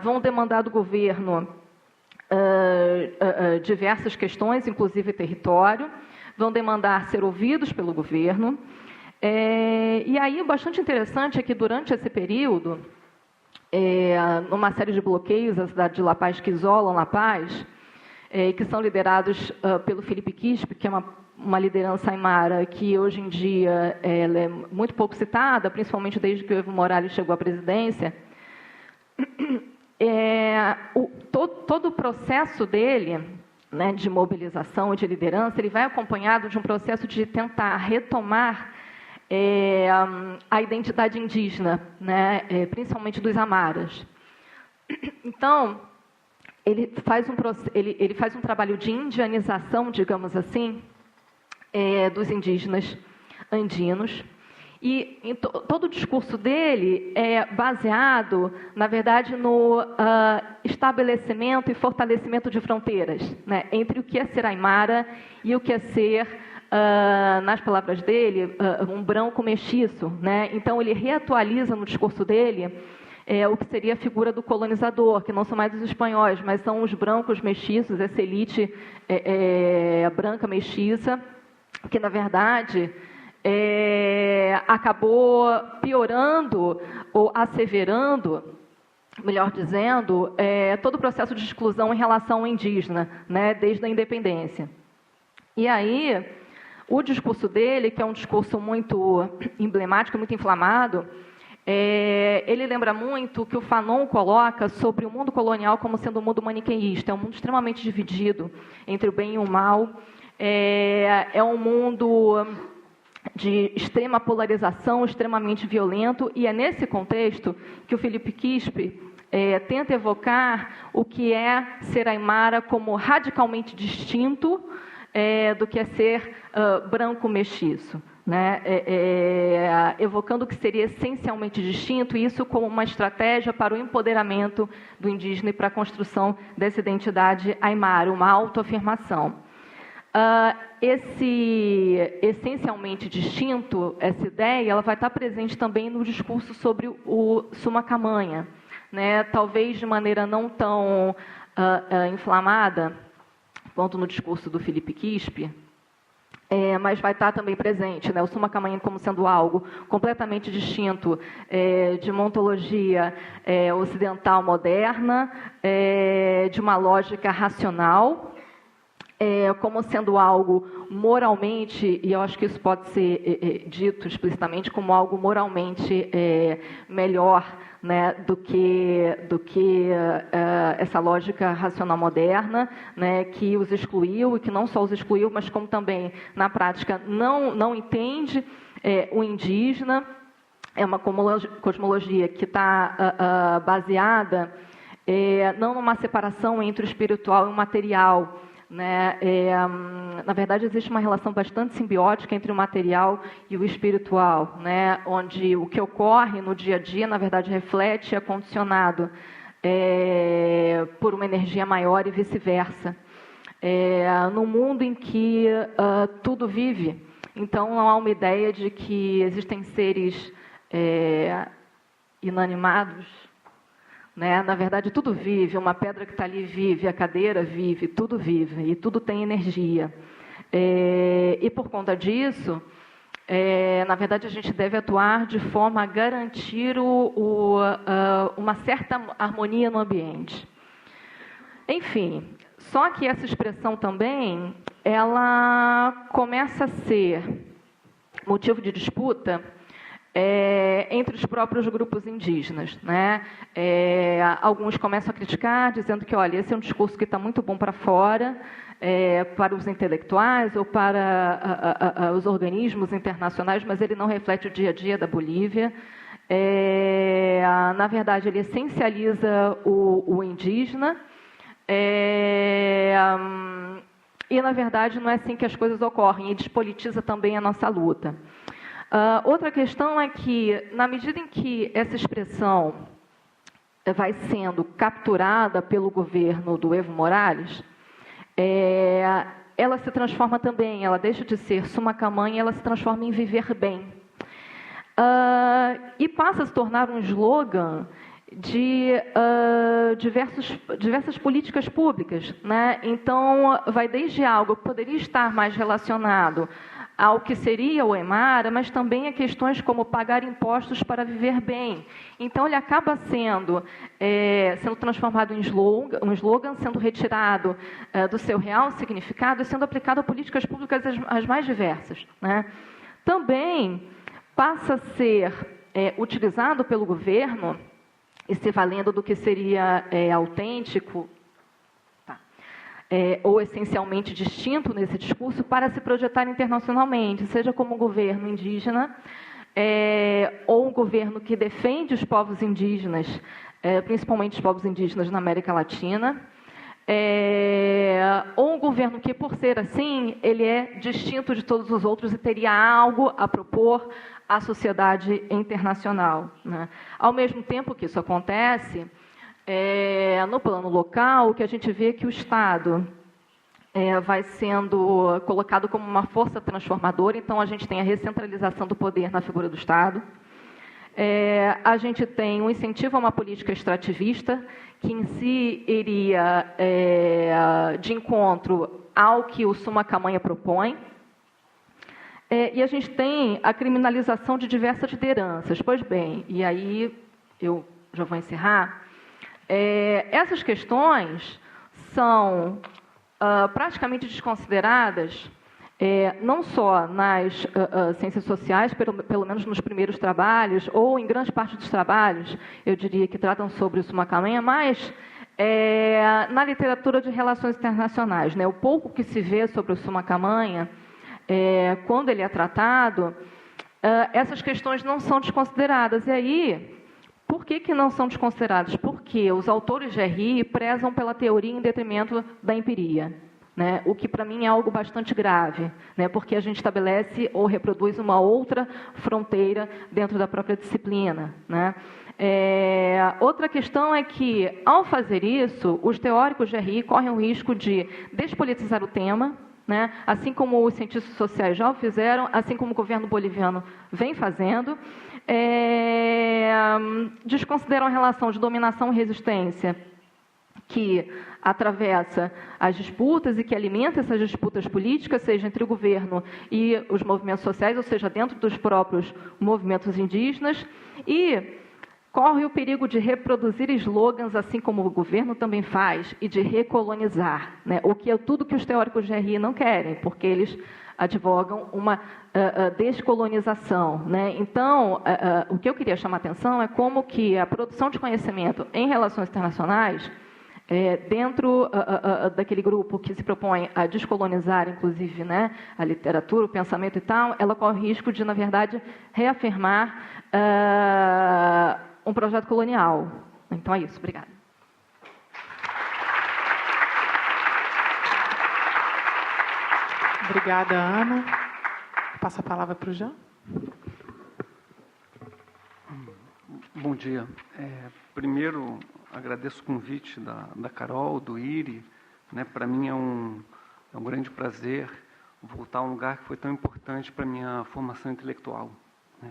vão demandar do governo diversas questões, inclusive território, vão demandar ser ouvidos pelo governo. E aí, o bastante interessante é que, durante esse período, numa série de bloqueios à cidade de La Paz que isolam La Paz, que são liderados pelo Felipe Quispe, que é uma liderança aimara que, hoje em dia, ela é muito pouco citada, principalmente desde que o Evo Morales chegou à presidência. Todo o processo dele, né, de mobilização e de liderança, ele vai acompanhado de um processo de tentar retomar a identidade indígena, né, principalmente dos amaras. Então, ele faz um trabalho de indianização, digamos assim, dos indígenas andinos. E todo o discurso dele é baseado, na verdade, no estabelecimento e fortalecimento de fronteiras, né, entre o que é ser aimara e o que é ser, nas palavras dele, um branco mestiço, né? Então, ele reatualiza no discurso dele o que seria a figura do colonizador, que não são mais os espanhóis, mas são os brancos mestiços, essa elite branca mestiça, que, na verdade, acabou piorando ou asseverando, melhor dizendo, todo o processo de exclusão em relação ao indígena, né, desde a independência. E aí, o discurso dele, que é um discurso muito emblemático, muito inflamado, ele lembra muito o que o Fanon coloca sobre o mundo colonial como sendo um mundo maniqueísta. É um mundo extremamente dividido entre o bem e o mal. É um mundo de extrema polarização, extremamente violento, e é nesse contexto que o Felipe Quispe tenta evocar o que é ser aimara como radicalmente distinto do que é ser branco mestiço, né? Evocando o que seria essencialmente distinto, e isso como uma estratégia para o empoderamento do indígena e para a construção dessa identidade aimara, uma autoafirmação. Esse essencialmente distinto, essa ideia, ela vai estar presente também no discurso sobre o Sumacamanha, né? Talvez de maneira não tão inflamada quanto no discurso do Felipe Quispe, mas vai estar também presente, né? O Sumacamanha como sendo algo completamente distinto de uma ontologia ocidental moderna, de uma lógica racional, como sendo algo moralmente, e eu acho que isso pode ser dito explicitamente, como algo moralmente melhor, né, do que essa lógica racional moderna, né, que os excluiu, e que não só os excluiu, mas como também, na prática, não entende o indígena. É uma cosmologia que está baseada não numa separação entre o espiritual e o material, né? Na verdade, existe uma relação bastante simbiótica entre o material e o espiritual, né? Onde o que ocorre no dia a dia, na verdade, reflete e é condicionado por uma energia maior e vice-versa. Num mundo em que tudo vive, então não há uma ideia de que existem seres inanimados, né? Na verdade, tudo vive, uma pedra que está ali vive, a cadeira vive, tudo vive, e tudo tem energia. E por conta disso, na verdade, a gente deve atuar de forma a garantir uma certa harmonia no ambiente. Enfim, só que essa expressão também, ela começa a ser motivo de disputa entre os próprios grupos indígenas, né? Alguns começam a criticar, dizendo que, olha, esse é um discurso que está muito bom para fora, para os intelectuais ou para os organismos internacionais, mas ele não reflete o dia a dia da Bolívia. Na verdade, ele essencializa o indígena, e, na verdade, não é assim que as coisas ocorrem, e despolitiza também a nossa luta. Outra questão é que, na medida em que essa expressão vai sendo capturada pelo governo do Evo Morales, ela se transforma também, ela deixa de ser Sumacamanha, ela se transforma em viver bem. E passa a se tornar um slogan de diversas políticas públicas, né? Então, vai desde algo que poderia estar mais relacionado ao que seria o EMARA, mas também a questões como pagar impostos para viver bem. Então, ele acaba sendo transformado em slogan, sendo retirado do seu real significado e sendo aplicado a políticas públicas as mais diversas, né? Também passa a ser utilizado pelo governo, e se valendo do que seria autêntico, ou essencialmente distinto nesse discurso, para se projetar internacionalmente, seja como um governo indígena, ou um governo que defende os povos indígenas, principalmente os povos indígenas na América Latina, ou um governo que, por ser assim, ele é distinto de todos os outros e teria algo a propor à sociedade internacional, né? Ao mesmo tempo que isso acontece, no plano local, o que a gente vê é que o Estado vai sendo colocado como uma força transformadora, então a gente tem a recentralização do poder na figura do Estado, a gente tem um incentivo a uma política extrativista, que em si iria de encontro ao que o Sumacamanha propõe, e a gente tem a criminalização de diversas lideranças. Pois bem, e aí eu já vou encerrar, essas questões são praticamente desconsideradas, não só nas ciências sociais, pelo menos nos primeiros trabalhos, ou em grande parte dos trabalhos, eu diria que tratam sobre o Sumacamanha, mas na literatura de relações internacionais, né? O pouco que se vê sobre o Sumacamanha, quando ele é tratado, essas questões não são desconsideradas. E aí, por que não são desconsideradas? Porque os autores de RI prezam pela teoria em detrimento da empiria, né? O que, para mim, é algo bastante grave, né? Porque a gente estabelece ou reproduz uma outra fronteira dentro da própria disciplina, né? Outra questão é que, ao fazer isso, os teóricos de RI correm o risco de despolitizar o tema, né? Assim como os cientistas sociais já o fizeram, assim como o governo boliviano vem fazendo, desconsideram a relação de dominação e resistência que atravessa as disputas e que alimenta essas disputas políticas, seja entre o governo e os movimentos sociais, ou seja, dentro dos próprios movimentos indígenas, e corre o perigo de reproduzir slogans, assim como o governo também faz, e de recolonizar, né? O que é tudo que os teóricos de RI não querem, porque eles advogam uma descolonização, né? Então, o que eu queria chamar a atenção é como que a produção de conhecimento em relações internacionais, dentro daquele grupo que se propõe a descolonizar, inclusive, né, a literatura, o pensamento e tal, ela corre o risco de, na verdade, reafirmar um projeto colonial. Então é isso. Obrigada. Obrigada, Ana. Passo a palavra para o Jean. Bom dia. Primeiro, agradeço o convite da Carol, do IRI. Né? Para mim é um grande prazer voltar a um lugar que foi tão importante para a minha formação intelectual. Né?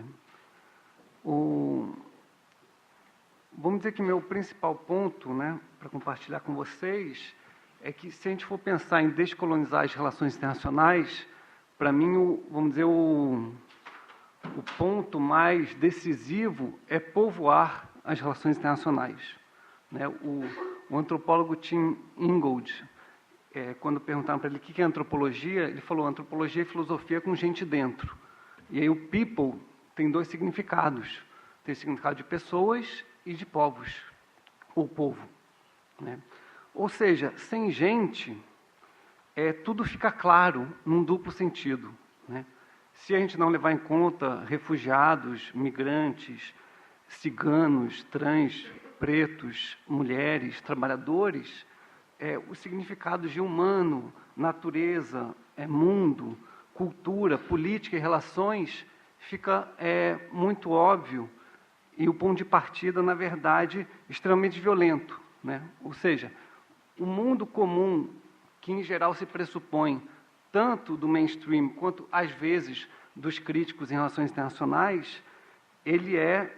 Vamos dizer que meu principal ponto, né, para compartilhar com vocês, é que se a gente for pensar em descolonizar as relações internacionais, para mim, vamos dizer, o ponto mais decisivo é povoar as relações internacionais. Né? O antropólogo Tim Ingold, quando perguntaram para ele o que é antropologia, ele falou: antropologia e filosofia com gente dentro. E aí o people tem dois significados. Tem o significado de pessoas e de povos, ou povo. Né? Ou seja, sem gente, tudo fica claro num duplo sentido. Né? Se a gente não levar em conta refugiados, migrantes, ciganos, trans, pretos, mulheres, trabalhadores, os significados de humano, natureza, mundo, cultura, política e relações fica muito óbvio e o ponto de partida, na verdade, extremamente violento, né? Ou seja, o mundo comum, que em geral se pressupõe tanto do mainstream quanto, às vezes, dos críticos em relações internacionais, ele é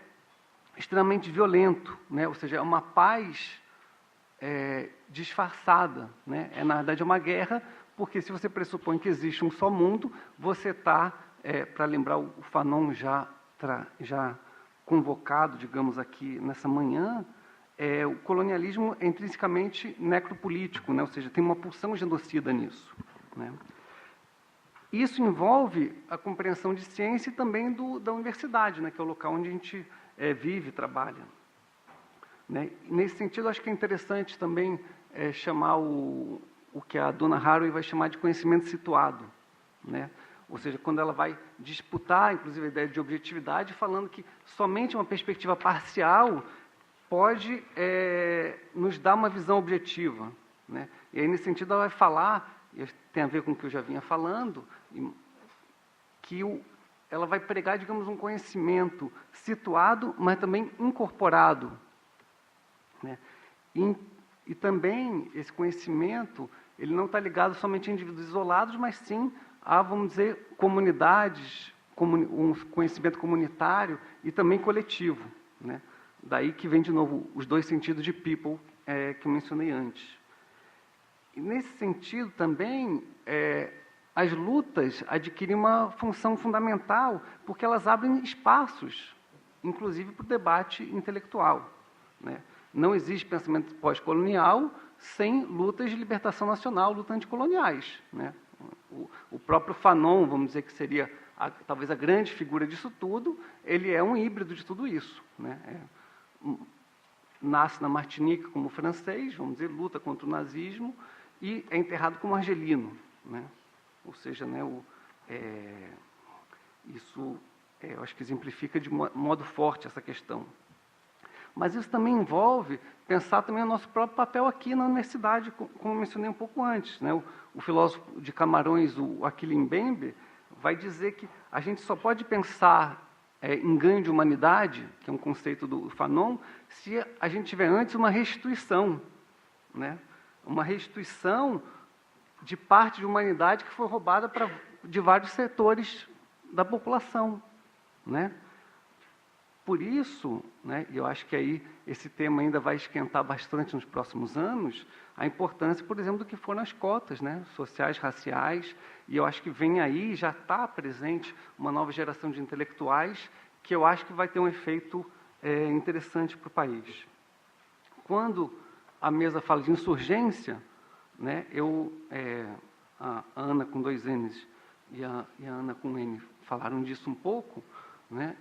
extremamente violento, né? Ou seja, é uma paz disfarçada, né? Na verdade, é uma guerra, porque se você pressupõe que existe um só mundo, você está, para lembrar o Fanon já convocado, digamos, aqui nessa manhã, o colonialismo é intrinsecamente necropolítico, né? Ou seja, tem uma pulsão genocida nisso, né? Isso envolve a compreensão de ciência e também da universidade, né? Que é o local onde a gente vive e trabalha, né? E nesse sentido, acho que é interessante também chamar o que a dona Haraway vai chamar de conhecimento situado, né? Ou seja, quando ela vai disputar, inclusive, a ideia de objetividade, falando que somente uma perspectiva parcial pode nos dar uma visão objetiva, né? E aí, nesse sentido, ela vai falar, e tem a ver com o que eu já vinha falando, que ela vai pregar, digamos, um conhecimento situado, mas também incorporado, né? E também esse conhecimento, ele não está ligado somente a indivíduos isolados, mas sim a, vamos dizer, comunidades, um conhecimento comunitário e também coletivo, né? Daí que vem, de novo, os dois sentidos de people que eu mencionei antes. E nesse sentido também, as lutas adquirem uma função fundamental, porque elas abrem espaços, inclusive para o debate intelectual, né? Não existe pensamento pós-colonial sem lutas de libertação nacional, lutas anticoloniais, né? O próprio Fanon, vamos dizer que seria talvez a grande figura disso tudo, ele é um híbrido de tudo isso, né? Nasce na Martinique como francês, vamos dizer, luta contra o nazismo, e é enterrado como argelino, né? Ou seja, né, isso eu acho que exemplifica de modo forte essa questão. Mas isso também envolve pensar também o nosso próprio papel aqui na universidade, como eu mencionei um pouco antes, né? O filósofo de Camarões, o Achille Mbembe, vai dizer que a gente só pode pensar em ganho de humanidade, que é um conceito do Fanon, se a gente tiver antes uma restituição, né? Uma restituição de parte de humanidade que foi roubada de vários setores da população, né? Por isso, né, e eu acho que aí esse tema ainda vai esquentar bastante nos próximos anos, a importância, por exemplo, do que foram as cotas, né, sociais, raciais, e eu acho que vem aí, já está presente, uma nova geração de intelectuais que eu acho que vai ter um efeito interessante para o país. Quando a mesa fala de insurgência, né, a Ana com 2 N's e a Ana com N falaram disso um pouco, né,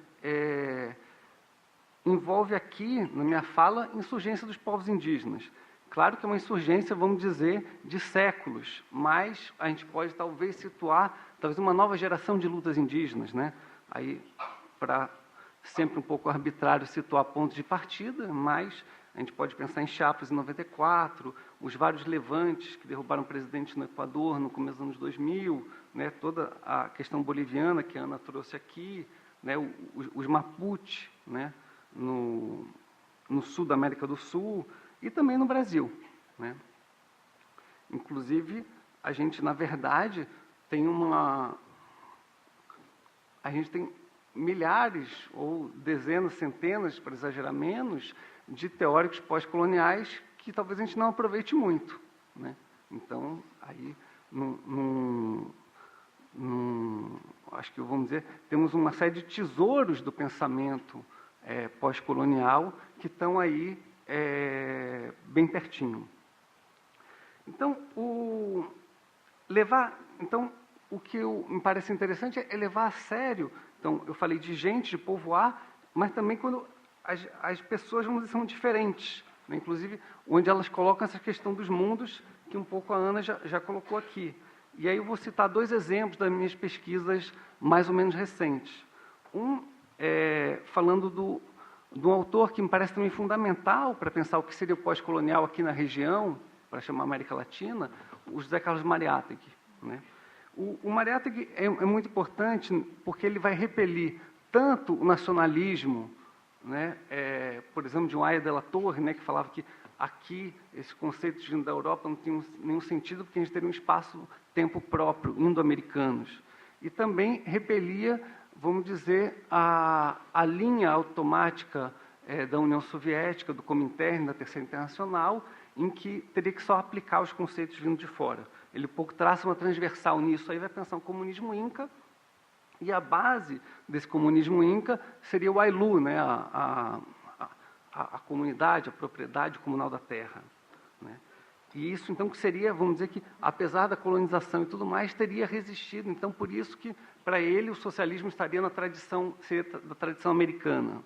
envolve aqui, na minha fala, insurgência dos povos indígenas. Claro que é uma insurgência, vamos dizer, de séculos, mas a gente pode talvez situar, talvez uma nova geração de lutas indígenas, né? Aí, para sempre um pouco arbitrário situar pontos de partida, mas a gente pode pensar em Chiapas em 94, os vários levantes que derrubaram o presidente no Equador no começo dos anos 2000, né? Toda a questão boliviana que a Ana trouxe aqui, né? Os Mapuche, né? No sul da América do Sul e também no Brasil, né? Inclusive, a gente, na verdade, tem milhares ou dezenas, centenas, para exagerar menos, de teóricos pós-coloniais que talvez a gente não aproveite muito, né? Então, aí, acho que, vamos dizer, temos uma série de tesouros do pensamento pós-colonial que estão aí bem pertinho. Então, o que me parece interessante é levar a sério. Então, eu falei de gente, de povoar, mas também quando as pessoas, vamos dizer, são diferentes, né? Inclusive, onde elas colocam essa questão dos mundos, que um pouco a Ana já colocou aqui. E aí eu vou citar 2 exemplos das minhas pesquisas mais ou menos recentes. Falando de um autor que me parece também fundamental para pensar o que seria o pós-colonial aqui na região, para chamar América Latina, o José Carlos Mariátegui, né? O Mariátegui é muito importante porque ele vai repelir tanto o nacionalismo, né, por exemplo, de um Aya de la Torre, né, que falava que aqui, esses conceitos vindo da Europa não tinham nenhum sentido, porque a gente teria um espaço-tempo próprio, indo-americanos. E também repelia, vamos dizer, a linha automática da União Soviética, do Comintern, da Terceira Internacional, em que teria que só aplicar os conceitos vindo de fora. Ele pouco traça uma transversal nisso, aí vai pensar o comunismo inca, e a base desse comunismo inca seria o Ailu, né, a comunidade, a propriedade comunal da terra, né? E isso, então, que seria, vamos dizer que, apesar da colonização e tudo mais, teria resistido. Então, por isso que, para ele, o socialismo estaria na tradição, seria da tradição americana.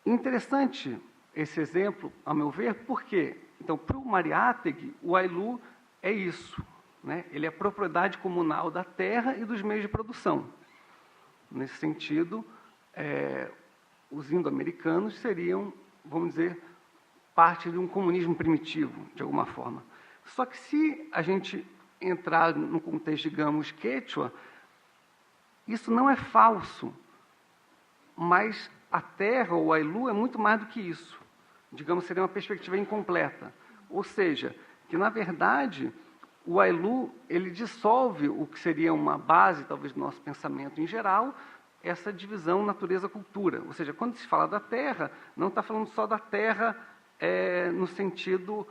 Interessante esse exemplo, a meu ver, por quê? Então, para o Mariátegui, o Ailu é isso, né? Ele é a propriedade comunal da terra e dos meios de produção. Nesse sentido, os indo-americanos seriam, vamos dizer, parte de um comunismo primitivo, de alguma forma. Só que se a gente entrar no contexto, digamos, quechua, isso não é falso, mas a terra, ou Ailu, é muito mais do que isso. Digamos, seria uma perspectiva incompleta. Ou seja, que, na verdade, o Ailu, ele dissolve o que seria uma base, talvez, do nosso pensamento em geral, essa divisão natureza-cultura. Ou seja, quando se fala da terra, não está falando só da terra no sentido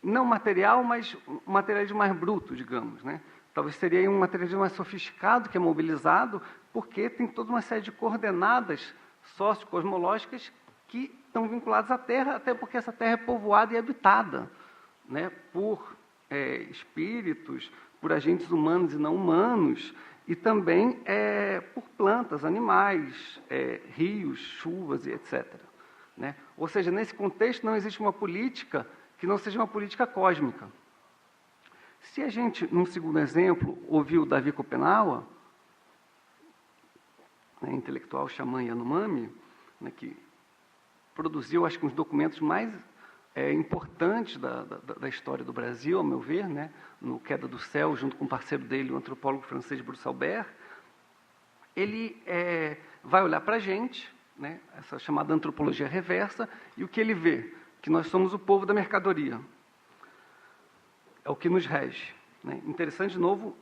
não material, mas um materialismo mais bruto, digamos, né? Talvez seria um materialismo mais sofisticado, que é mobilizado, porque tem toda uma série de coordenadas sociocosmológicas que estão vinculadas à terra, até porque essa terra é povoada e habitada, né, por espíritos, por agentes humanos e não humanos, e também por plantas, animais, rios, chuvas e etc. Né? Ou seja, nesse contexto não existe uma política que não seja uma política cósmica. Se a gente, num segundo exemplo, ouviu Davi Kopenawa, né, intelectual xamã Yanomami, né, que produziu, acho que, uns documentos mais importantes da história do Brasil, ao meu ver, né, no Queda do Céu, junto com o parceiro dele, o antropólogo francês Bruce Albert, ele vai olhar para a gente, né, essa chamada antropologia reversa, e o que ele vê? Que nós somos o povo da mercadoria. É o que nos rege. Né? Interessante, de novo,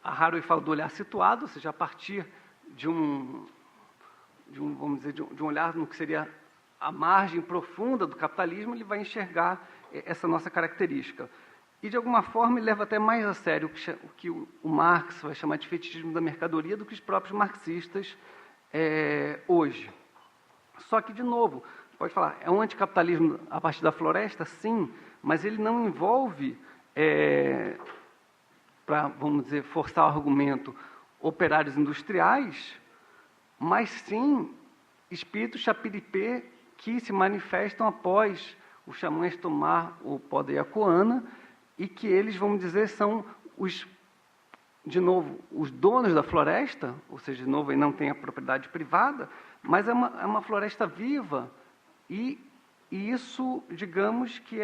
a Haraway fala do olhar situado, ou seja, a partir de vamos dizer, de um olhar no que seria a margem profunda do capitalismo, ele vai enxergar essa nossa característica. E, de alguma forma, ele leva até mais a sério o que o Marx vai chamar de fetichismo da mercadoria do que os próprios marxistas hoje. Só que, de novo, pode falar, é um anticapitalismo a partir da floresta? Sim, mas ele não envolve, para, vamos dizer, forçar o argumento, operários industriais, mas sim espíritos chapiripê que se manifestam após os xamãs tomar o pó da Iacoana e que eles, vamos dizer, são de novo, os donos da floresta, ou seja, de novo, aí não tem a propriedade privada, mas é uma floresta viva e isso, digamos, que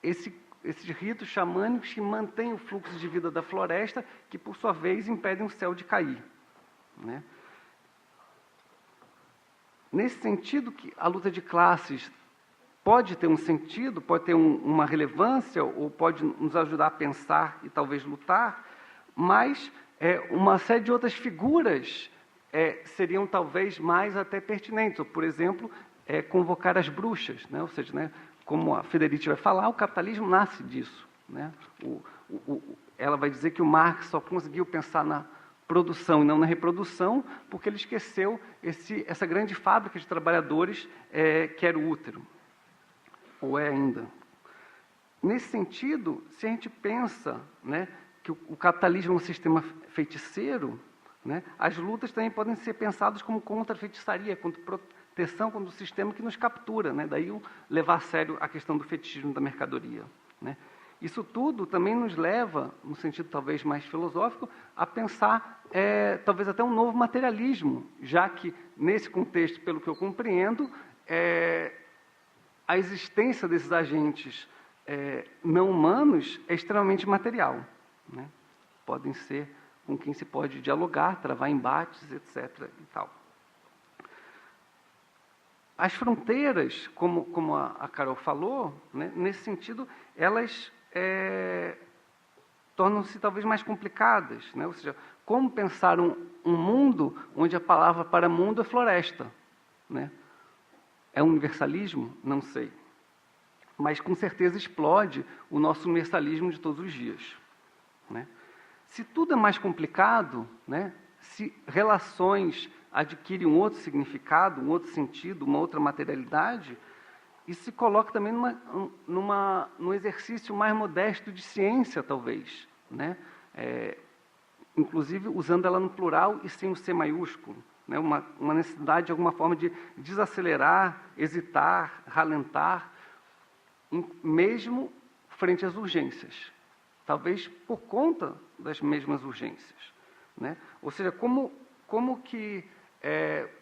esses ritos xamânicos que mantêm o fluxo de vida da floresta, que, por sua vez, impedem o céu de cair. Né? Nesse sentido, que a luta de classes pode ter um sentido, pode ter uma relevância, ou pode nos ajudar a pensar e talvez lutar, mas uma série de outras figuras seriam talvez mais até pertinentes. Por exemplo, convocar as bruxas, né? Ou seja, né, como a Federici vai falar, o capitalismo nasce disso. Né? Ela vai dizer que o Marx só conseguiu pensar na produção e não na reprodução, porque ele esqueceu essa grande fábrica de trabalhadores que era o útero, ou é ainda. Nesse sentido, se a gente pensa, né, que o capitalismo é um sistema feiticeiro, né, as lutas também podem ser pensadas como contra-feitiçaria, contra proteção contra o sistema que nos captura, né? Daí levar a sério a questão do fetichismo da mercadoria. Né? Isso tudo também nos leva, no sentido talvez mais filosófico, a pensar talvez até um novo materialismo, já que, nesse contexto, pelo que eu compreendo, a existência desses agentes não humanos é extremamente material, né? Podem ser com quem se pode dialogar, travar embates, etc. e tal. As fronteiras, como a Carol falou, né, nesse sentido, elas tornam-se talvez mais complicadas, né? Ou seja, como pensar um mundo onde a palavra para mundo é floresta, né? É universalismo? Não sei. Mas, com certeza, explode o nosso universalismo de todos os dias, né? Se tudo é mais complicado, né, se relações adquirem um outro significado, um outro sentido, uma outra materialidade, isso se coloca também num exercício mais modesto de ciência, talvez, né? Inclusive usando ela no plural e sem o C maiúsculo, né? Uma necessidade, de alguma forma, de desacelerar, hesitar, ralentar, mesmo frente às urgências, talvez por conta das mesmas urgências, né? Ou seja, como que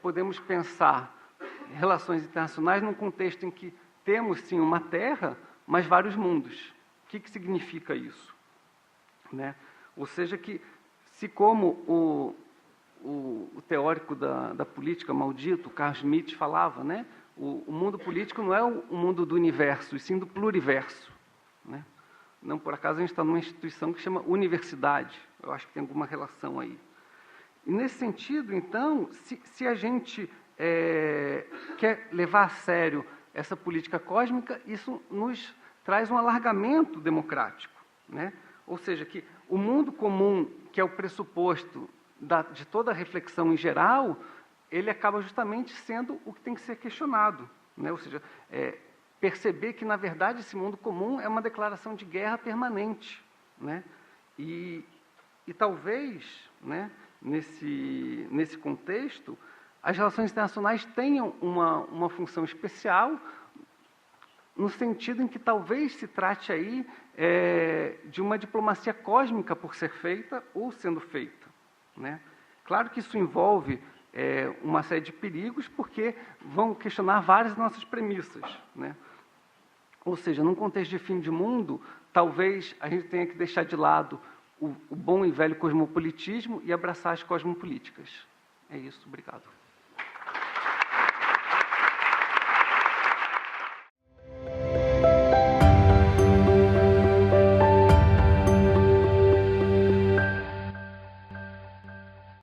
podemos pensar relações internacionais num contexto em que temos, sim, uma Terra, mas vários mundos? O que significa isso, né? Ou seja, que se como o teórico da política maldito, Carl Schmitt, falava, né, o mundo político não é o mundo do universo, e sim do pluriverso, né? Não por acaso a gente está numa instituição que chama universidade. Eu acho que tem alguma relação aí. E nesse sentido, então, se a gente quer levar a sério essa política cósmica, isso nos traz um alargamento democrático, né? Ou seja, que o mundo comum, que é o pressuposto de toda a reflexão em geral, ele acaba justamente sendo o que tem que ser questionado, né? Ou seja, perceber que, na verdade, esse mundo comum é uma declaração de guerra permanente, né? E talvez, né, nesse contexto, as relações internacionais tenham uma função especial, no sentido em que talvez se trate aí de uma diplomacia cósmica por ser feita ou sendo feita, né? Claro que isso envolve uma série de perigos, porque vão questionar várias nossas premissas, né? Ou seja, num contexto de fim de mundo, talvez a gente tenha que deixar de lado o bom e velho cosmopolitismo e abraçar as cosmopolíticas. É isso, obrigado.